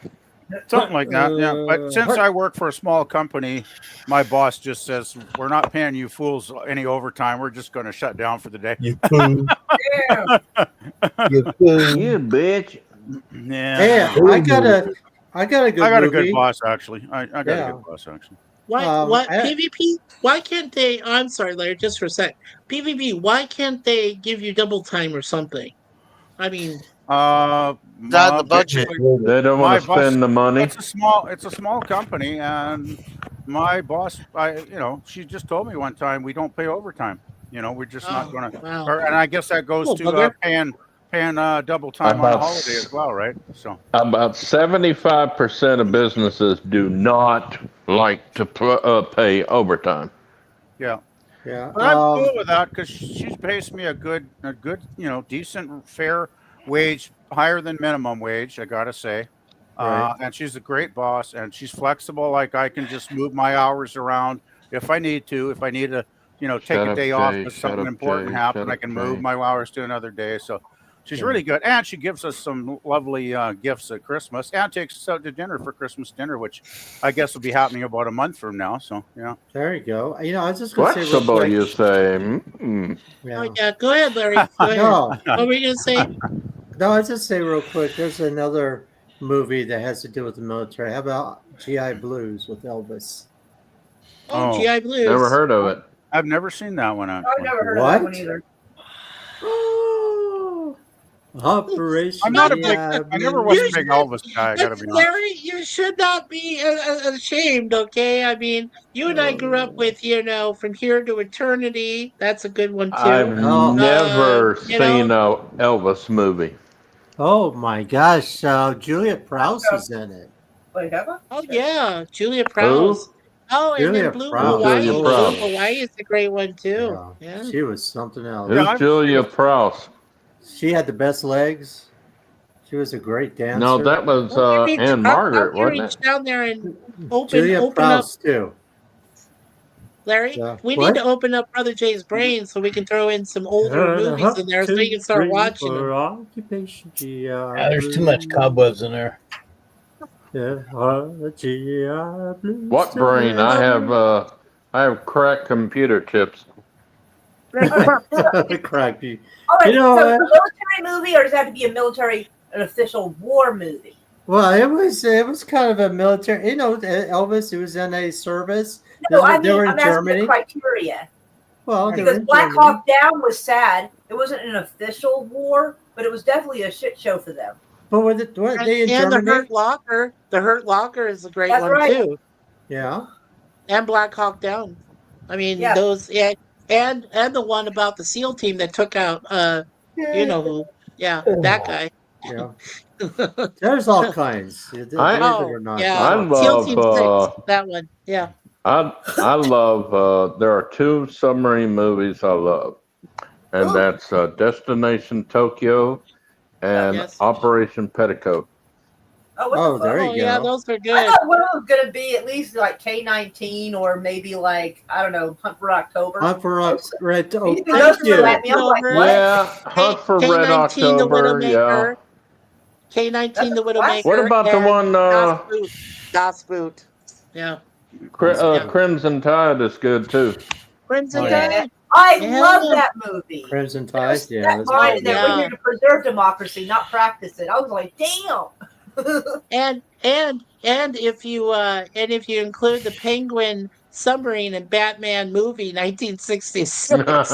Something like that, yeah. But since I work for a small company, my boss just says, we're not paying you fools any overtime. We're just going to shut down for the day. You fool. Yeah. You fool. You bitch. Yeah. Hey, I got a good I got a movie. good boss, actually. I got Yeah. a good boss, actually. Why? What I- PvP? Why can't they? I'm sorry, Larry. Just for a sec. PvP. Why can't they give you double time or something? I mean, Not in the budget. They don't want to My boss- spend the money. It's a small company, and my boss, she just told me one time we don't pay overtime. We're just not going to. wow. And I guess that goes Cool, to bugger. paying double time on a About- holiday as well, right? So About 75% of businesses do not like to pay overtime. yeah. Yeah. But I'm cool with that because she's pays me a good, decent, fair wage, higher than minimum wage. I gotta say, Right. and she's a great boss, and she's flexible. Like I can just move my hours around if I need to. If I need to, take Shut a up, day off Jay. because Shut something up, important Jay. happened, Shut I up, can move Jay. my hours to another day. So she's really good, and she gives us some lovely gifts at Christmas, and takes us out to dinner for Christmas dinner, which I guess will be happening about a month from now. So yeah. There you go. I was just going to say real Flexible, quick. you say. Mm. Yeah. Oh yeah. Go ahead, Larry. Go ahead. No, What were you gonna say? no. I was just say real quick. There's another movie that has to do with the military. How about GI Blues with Elvis? Oh, Oh, GI Blues. Never heard of it. I've never seen that one I've actually. never heard What? of that one either. Operation. I'm not a big. GI I never Blues. was a big Elvis guy. I gotta be honest. Larry, you should not be ashamed. Okay. I mean, you and I grew up with from here to eternity. That's a good one too. I've Oh. never you seen know- a Elvis movie. Oh my gosh! Juliet Prowse is in it. Wait, have I? Oh yeah, Julia Prowse. Oh, and Julia then Blue Prowse. Hawaii. Julia Blue Prowse. Hawaii is a great one too. Yeah. Yeah. She was something else. Who's I've- Julia Prowse? She had the best legs. She was a great dancer. No, that was Why don't you reach- Anne why Margaret, don't you wasn't reach it? down there and open Julia up, Prowse too. Larry. Yeah. We What? need to open up Brother Jay's brain so we can throw in some older movies in there so you can start watching them. Occupation GI. There's too much cobwebs in there. Yeah, GI Blues. What brain? I have cracked computer chips. Crack you. All right, You know so what? it's a military movie, or does it have to be an official war movie? Well, it was kind of a military. Elvis. He was in a service. No, They were in I'm asking Germany. the criteria. Well, they were Because in Black Germany. Hawk Down was sad. It wasn't an official war, but it was definitely a shit show for them. But were they in And the Germany? Hurt Locker. The Hurt Locker is a great That's one right. too. Yeah. And Black Hawk Down. I mean Yeah. those and the one about the SEAL team that took out you know who. Yeah, that guy. Yeah. There's all kinds. Believe it or not. yeah. I SEAL love, Team 6, that one. Yeah. I love. There are two submarine movies I love, and Ooh. that's Destination Tokyo and Yes. Operation Petticoat. Oh, there Oh you yeah, go. those are I good. thought one was going to be at least like K-19 or maybe like, I don't know, Hunt for October. Hunt for Red. Oh, Those thank two you. let me. I'm like, what? Yeah, Hunt for Red K-19, the October. Yeah, Widowmaker. K-19, The That's What Widowmaker, about the and one Das Boot. Das Boot. Yeah. Yeah. Crimson Tide is good too. Crimson Oh, yeah. Tide. I Hell love yeah. that movie. Crimson That Tide. was Yeah, that that's Oh, reminded good. that we're yeah. here to preserve democracy, not practice it. I was like, damn. And if you include the Penguin submarine and Batman movie 1966. No, Jeez.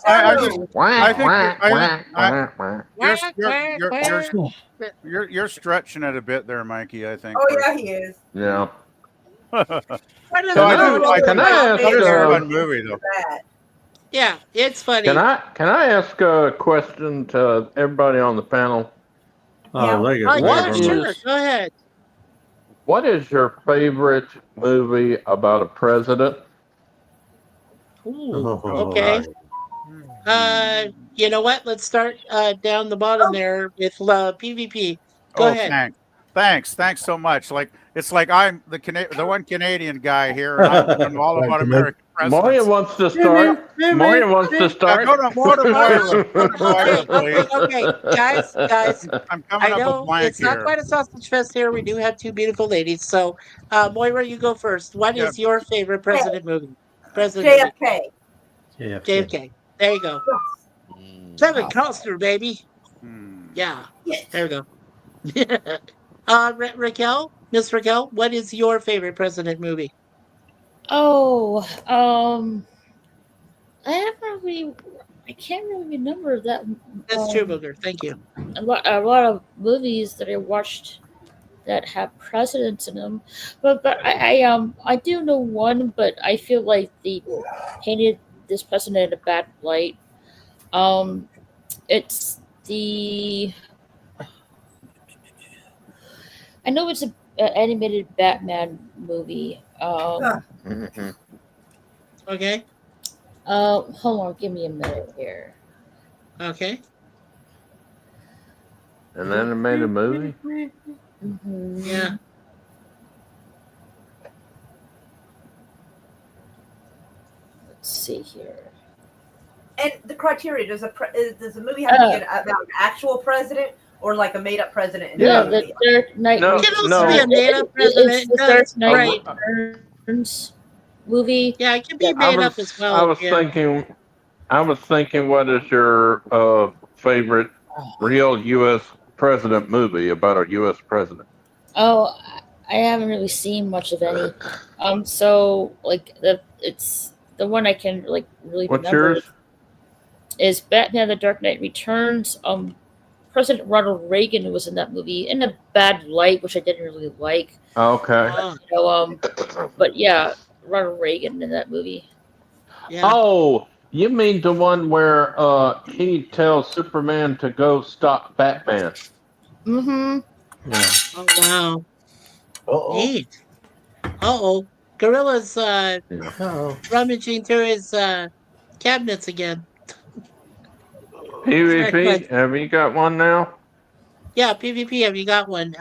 I just no. I think Quack, you're quack, quack. you're stretching it a bit there, Mikey. I think. Oh yeah, he is. Yeah. What is No, I wrong do. with Can you? I ask, That is a uh, fun movie, though. That. Yeah, it's funny. Can I ask a question to everybody on the panel? Yeah. Like Oh, it. yeah, What sure. is Go ahead. what is your favorite movie about a president? Ooh, Oh, okay. You know what? Let's start down the bottom there with PvP. Go Oh, ahead. thanks so much. Like it's like I'm the one Canadian guy here, and I'm learning all about American Moria presidents. wants to start. Moria wants to Yeah, start. go to Moira. Go to Moira, Okay, please. guys. I'm I coming up know with blank it's not here. quite a sausage fest here. We do have two beautiful ladies. So, Moira, you go first. What Yeah. is your favorite president movie? President movie. JFK. JFK. JFK. There you go. Kevin Costner, baby. Yeah. Yes. There we go. Raquel, Miss Raquel, what is your favorite president movie? Oh, I can't really remember that. That's true, Booger. Thank you. A lot of movies that I watched that have presidents in them, but I do know one, but I feel like they painted this president in a bad light. It's the I know it's a animated Batman movie. Okay. Hold on, give me a minute here. Okay. An animated movie? Mm-hmm. Yeah. Let's see here. And the criteria does the movie have to be about an actual president or like a made up president? In Yeah, the the movie? Dark Knight. No, It can also be a no. made-up president. It's the Dark Knight Right. Returns movie. Yeah, it can be Yeah, made up as well. I was Yeah. thinking, what is your favorite real U.S. president movie about a U.S. president? Oh, I haven't really seen much of any. So like it's the one I can like really What's remember yours? is Batman: The Dark Knight Returns. President Ronald Reagan was in that movie in a bad light, which I didn't really like. Okay. So, but yeah, Ronald Reagan in that movie. Yeah. Oh, you mean the one where he tells Superman to go stop Batman? Mm-hmm. Yeah. Oh wow. Uh-oh. Neat. Uh-oh. Gorilla's Oh. rummaging through his cabinets again. PvP, have you got one now? Yeah, PvP, have you got one?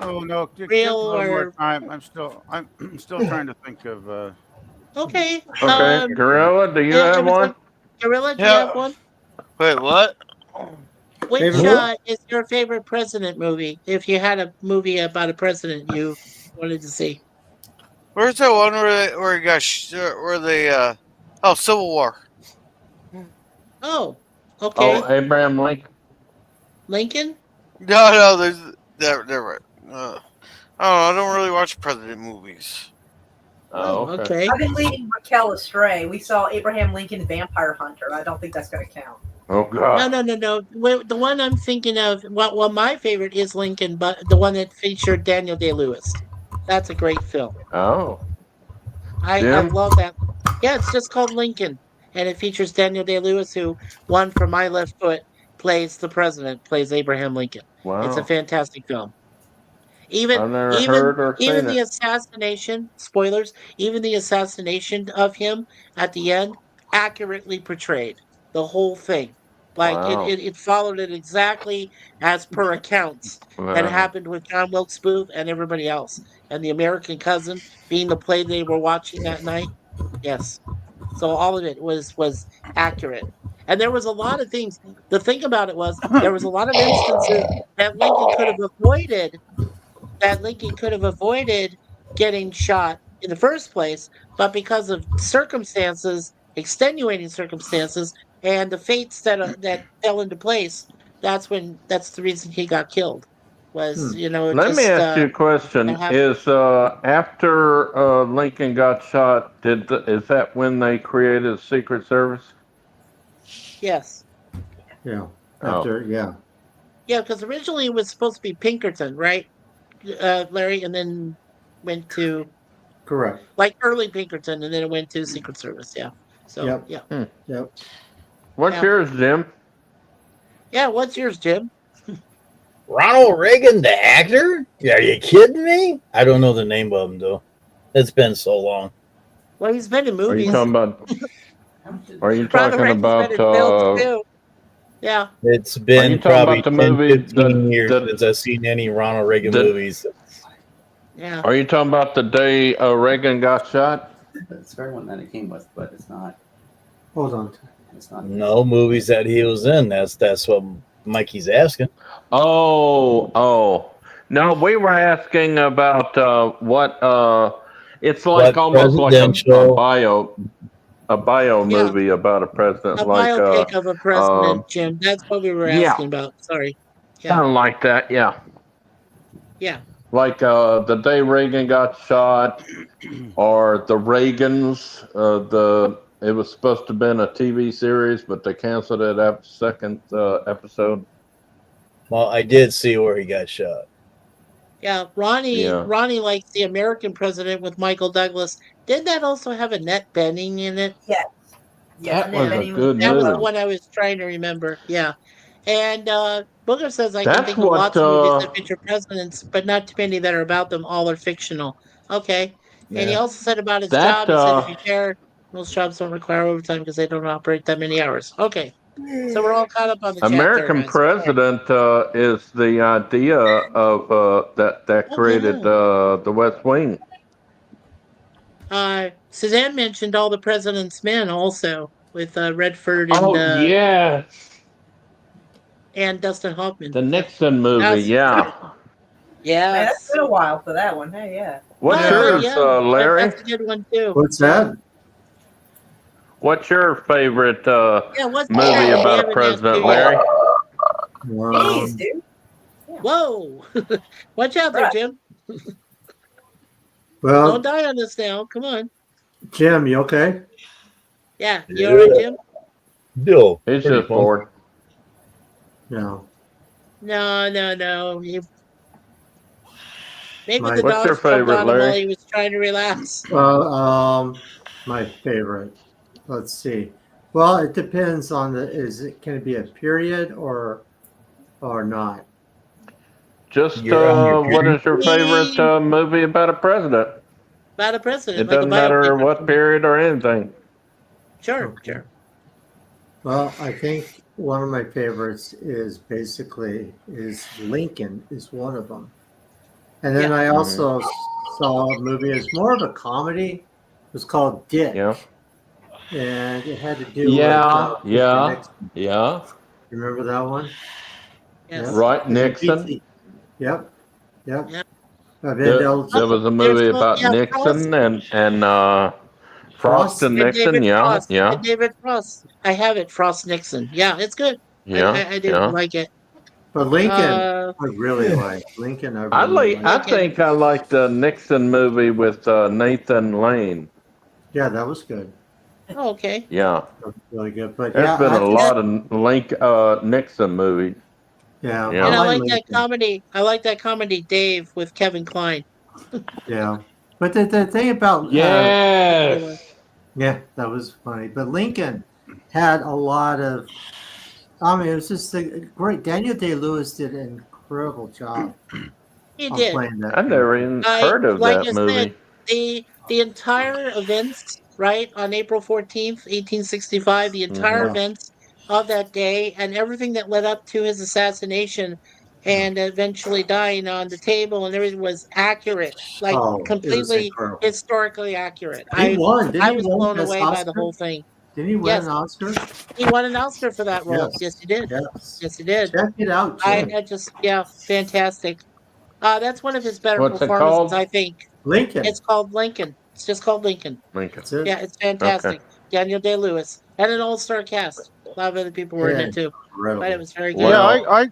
Oh no, give Real a little more or time. I'm still trying to think of. okay. Okay, Gorilla, do you have one? Gorilla, do you Yeah. have one? Wait, what? Which Favorite- is your favorite president movie? If you had a movie about a president you wanted to see. Where's that one where he got where they Civil War? Oh, okay. Oh, Abraham Lincoln. Lincoln? No, there's they're right. I don't really watch president movies. Oh, okay. Okay. I've been leading Raquel astray. We saw Abraham Lincoln Vampire Hunter. I don't think that's going to count. Oh God. No. The one I'm thinking of, well, my favorite is Lincoln, but the one that featured Daniel Day-Lewis. That's a great film. Oh. I Jim? love that. Yeah, it's just called Lincoln, and it features Daniel Day-Lewis, who One for My Left Foot plays the president, plays Abraham Lincoln. Wow. It's a fantastic film. I've never heard or Even seen the it. assassination, spoilers, even the assassination of him at the end accurately portrayed the whole thing. Like Wow. it followed it exactly as per accounts that Wow. happened with John Wilkes Booth and everybody else. And the American Cousin being the play they were watching that night. Yes. So all of it was accurate. And there was a lot of things. The thing about it was there was a lot of instances that Lincoln could have avoided getting shot in the first place, but because of circumstances, extenuating circumstances, and the fates that fell into place, that's the reason he got killed. Was Let me just ask you a that question. happened. Is after Lincoln got shot, is that when they created Secret Service? Yes, Yeah. Oh. After, yeah. yeah, because originally it was supposed to be Pinkerton, right, Larry, and then went to Correct. like early Pinkerton, and then it went to Secret Service. Yeah. So Yep. yeah, Yep. What's yeah, yours, Jim? yeah. What's yours, Jim? Ronald Reagan, the actor? Are you kidding me? I don't know the name of him though. It's been so long. Well, he's been in Are you movies. talking about? Are you Ronald talking Reagan's been about? in films too. Yeah. It's Are been you talking probably about the 10, movie 15 years the since I've seen any Ronald Reagan the? movies. Yeah. Are you talking about the day Reagan got shot? It's the very one that it came with, but it's not. Hold on. It's not. No movies that he was in. That's what Mikey's asking. Oh. No, we were asking about what. It's like What almost like presidential? a bio Yeah. movie about a A president, like biopic of a president, Jim. That's what we were yeah, asking about. Sorry. kind Yeah. of like that, yeah. Yeah. Like the day Reagan got shot, or the Reagans. It was supposed to have been a TV series, but they canceled it after the second episode. Well, I did see where he got shot. Yeah. Ronnie Yeah. likes the American president with Michael Douglas. Didn't that also have Annette Bening in it? Yes. Yes. That was a Benny good That was the movie. one I was trying to remember. Yeah. And Booker says I can That's think of what. lots of movies that feature presidents, but not too many that are about them. All are fictional. Okay. And he Yeah. also said about his That job, he said to be fair, most jobs don't require overtime because they don't operate that many hours. Okay. So we're all caught up on the chat there, American guys. All right. president is the idea of that Oh, created yeah. the West Wing. Suzanne mentioned All the President's Men also with Redford Oh yes, and Dustin Hoffman. the Yep. Nixon movie. Yes. Yeah. Man, that's Yes. been a while for that one. Hey, yeah. What's Yeah. yours, Yeah. Larry? That's a good one too. What's that? What's your favorite Yeah, what's movie yours? We about a haven't asked president, you yet. Larry? Jeez, Um, dude. Whoa. Watch out there, Right. Jim. well, Don't die on us now. Come on. Jim, you okay? Yeah. You all right, Jim? Bill. He's pretty just fun. bored. No. No. Maybe My- the What's your dogs jumped favorite, on him while Larry? he was trying to relax. My favorite. Let's see. Well, it depends on can it be a period or not? Just You're on your what is your favorite Me- movie about a president? About a president, It like a doesn't matter biopic. what period or anything. Sure. Well, I think one of my favorites is Lincoln is one of them. And then Yeah. I also saw a movie. It's more of a comedy. It was called Dick. Yeah. And it had to do Yeah. with Yeah. Nixon. Yeah. Remember that one? Yes. Right, Nixon. Yep. Yeah. There was a movie about Nixon and Frost and Nixon. David Yeah. Frost. Yeah. And David Frost. I have it. Frost Nixon. Yeah, it's good. Yeah. I do Yeah. like it. But Lincoln, Uh, I really like. Lincoln, I I really like. I think I like the Nixon movie with Nathan Lane. Yeah, that was good. Oh, okay. Yeah. That was really good. But There's yeah, been a I- lot of Nixon movies. Yeah, Yeah. And I like like that Lincoln. comedy. I like that comedy, Dave, with Kevin Kline. Yeah, but the thing about Yes. yeah, that was funny. But Lincoln had a lot of. I mean, it was just great. Daniel Day-Lewis did an incredible job He on did. playing that. I never even heard of like that I movie. said, the entire events, right, on April 14th, 1865, the entire Mhm. events of that day and everything that led up to his assassination and eventually dying on the table and everything was accurate, like Oh, it was completely incredible. historically accurate. He won. Didn't I he was win blown Best away by the Oscar? whole thing. Didn't he win Yes, an Oscar? he won an Oscar for that role. Yes. Yes, he did. Yes. Yes, he did. Check it out, Jim. I just yeah, fantastic. That's one of his better What's it performances, I called? think. Lincoln. It's called Lincoln. It's just called Lincoln. Lincoln. That's it. Yeah, it's Okay. fantastic. Daniel Day Lewis and an all-star cast. A lot of other people were in it too, but it Incredible. was very good. Yeah, Well,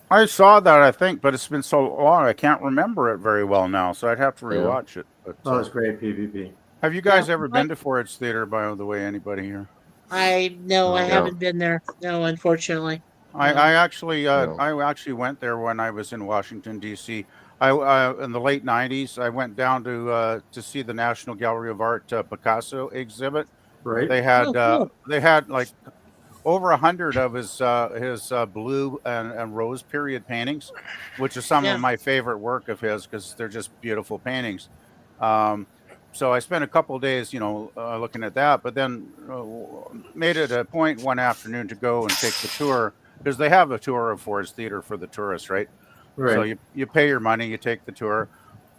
I saw that, I think, but it's been so long I can't remember it very well now, so I'd have to Yeah. rewatch it. But, Oh, it's great, PvP. have you guys Yeah, ever been to Ford's Theater, by the way? Anybody here? I no, I No. haven't been there. No, unfortunately. I, No. I actually No. I actually went there when I was in Washington D.C. In the late '90s, I went down to see the National Gallery of Art Picasso exhibit. Right? Oh, They had like over 100 of his blue and rose period paintings, which is some Yeah. of my favorite work of his because they're just beautiful paintings. Um, so I spent a couple of days, looking at that, but then made it a point one afternoon to go and take the tour because they have a tour of Ford's Theater for the tourists, right? So Right. you pay your money, you take the tour,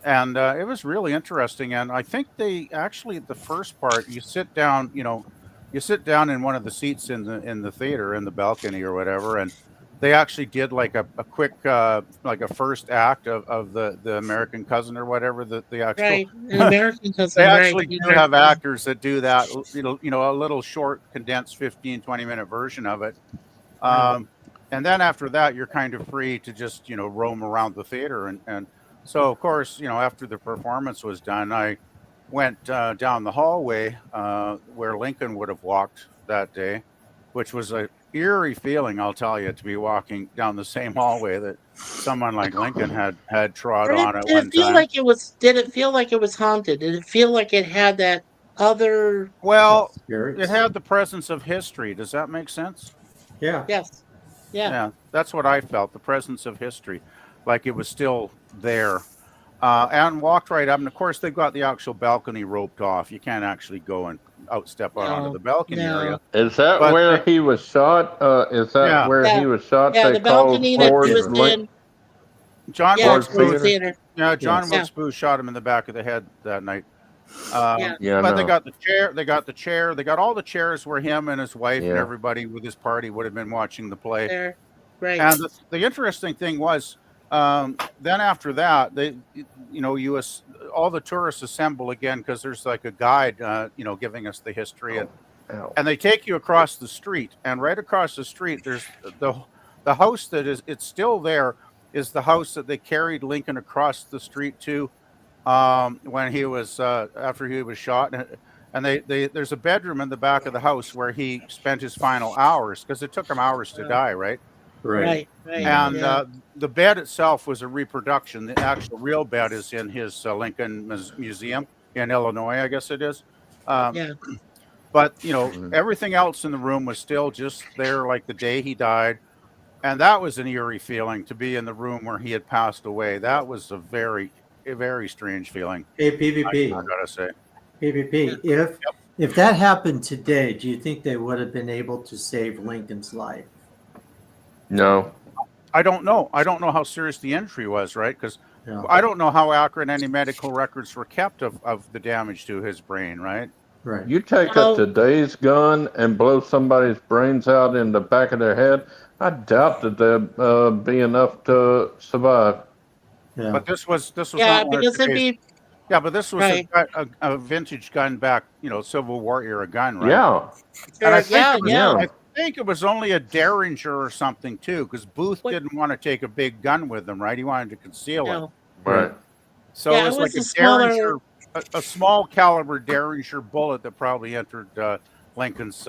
and it was really interesting. And I think they actually the first part you sit down, you sit down in one of the seats in the theater in the balcony or whatever, and they actually did like a quick like a first act of the American Cousin or whatever the actual. right. An American They Cousin, right. actually do have actors that do that, a little short, condensed 15, 20-minute version of it. And then after that, you're kind of free to just, roam around the theater. And so, of course, after the performance was done, I went down the hallway where Lincoln would have walked that day, which was a eerie feeling, I'll tell you, to be walking down the same hallway that someone like Lincoln had trod on at Did one it feel time. like it was? Did it feel like it was haunted? Did it feel like it had that other? Well, Spirits. it had the presence of history. Does that make sense? Yeah. Yes. Yeah. Yeah, that's what I felt, the presence of history, like it was still there. And walked right up. And of course, they've got the actual balcony roped off. You can't actually go and step out onto No, the balcony no. area. is that But where they- he was shot? Is that Yeah. where Yeah. he was shot? Yeah, They the called balcony that he Ford was Link- in. John Yeah, Ford's Wilkes Ford's Booth, Theater? Theater. John Yes. Wilkes Booth shot him in the back of the head that night. Yeah. Yeah, But they no. got the chair. They got the chair. They got all the chairs where him and his wife and Yeah. everybody with his party would have been watching the play. There. Right. And the interesting thing was, then after that, all the tourists assemble again because there's like a guide, giving us the history, Ow. and they take you across the street, and right across the street, there's the house that it's still there is the house that they carried Lincoln across the street to when he was after he was shot, and there's a bedroom in the back of the house where he spent his final hours because it took him hours to die, right? Right. Right. And Yeah. the bed itself was a reproduction. The actual real bed is in his Lincoln Museum in Illinois, I guess it is. Yeah. But everything else in the room was still just there, like the day he died, and that was an eerie feeling to be in the room where he had passed away. That was a very strange feeling. Hey, I PvP. gotta say. PvP. If that happened today, do you think they would have been able to save Lincoln's life? No. I don't know. I don't know how serious the injury was, right? Because Yeah. I don't know how accurate any medical records were kept of the damage to his brain, right? Right. You take Oh. a today's gun and blow somebody's brains out in the back of their head, I doubt that there'd be enough to survive. Yeah. But this was Yeah, not one of because it'd today's- be yeah, but this was Right. a vintage gun back, Civil War era gun, right? Yeah. And I sure. think Yeah. it was, Yeah. I think it was only a Derringer or something too, because Booth What- didn't want to take a big gun with him, right? He wanted to conceal it. No. Right. So Yeah, it was it like was a a smaller- Derringer, a small caliber Derringer bullet that probably entered Lincoln's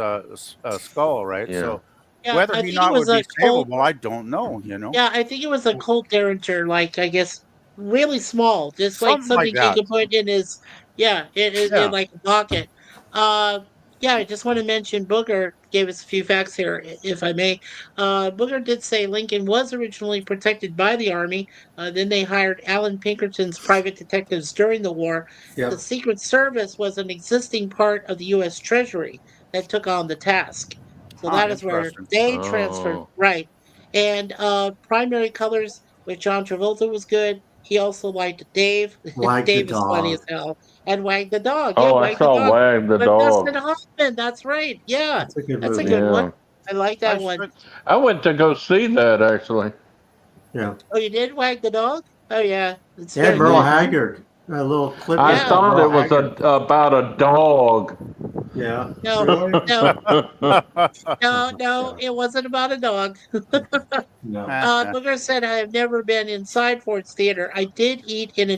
skull, right? Yeah. So Yeah. whether I he think it not was would be a Colt. savable, I don't know. Yeah, I think it was a Colt Derringer, like I guess really small, just like Something like something that. he could put in his Yeah. in like a pocket. Yeah, I just want to mention Booger gave us a few facts here, if I may. Booger did say Lincoln was originally protected by the Army. Then they hired Alan Pinkerton's private detectives during the war. Yeah. The Secret Service was an existing part of the U.S. Treasury that took on the task. So that is where Interesting. they transferred, Oh. right. And primary colors with John Travolta was good. He also liked Dave. Wag the Dave is funny as dog. hell. And Wag the Dog. Yeah, Oh, I Wag the saw Dog. Wag the With Dustin dog. Hoffman. That's right. Yeah, That's a good that's a movie. good one. Yeah, I like I that one. spent I went to go see that actually. Yeah. Oh, you did Wag the Dog? Oh, yeah. It's And very Merle good. Haggard. A little clip I of Yeah. thought Merle it was Haggard. about a dog. Yeah. No, Really? no, no, it wasn't about a dog. No. Booker said, I have never been inside Ford's Theater. I did eat in a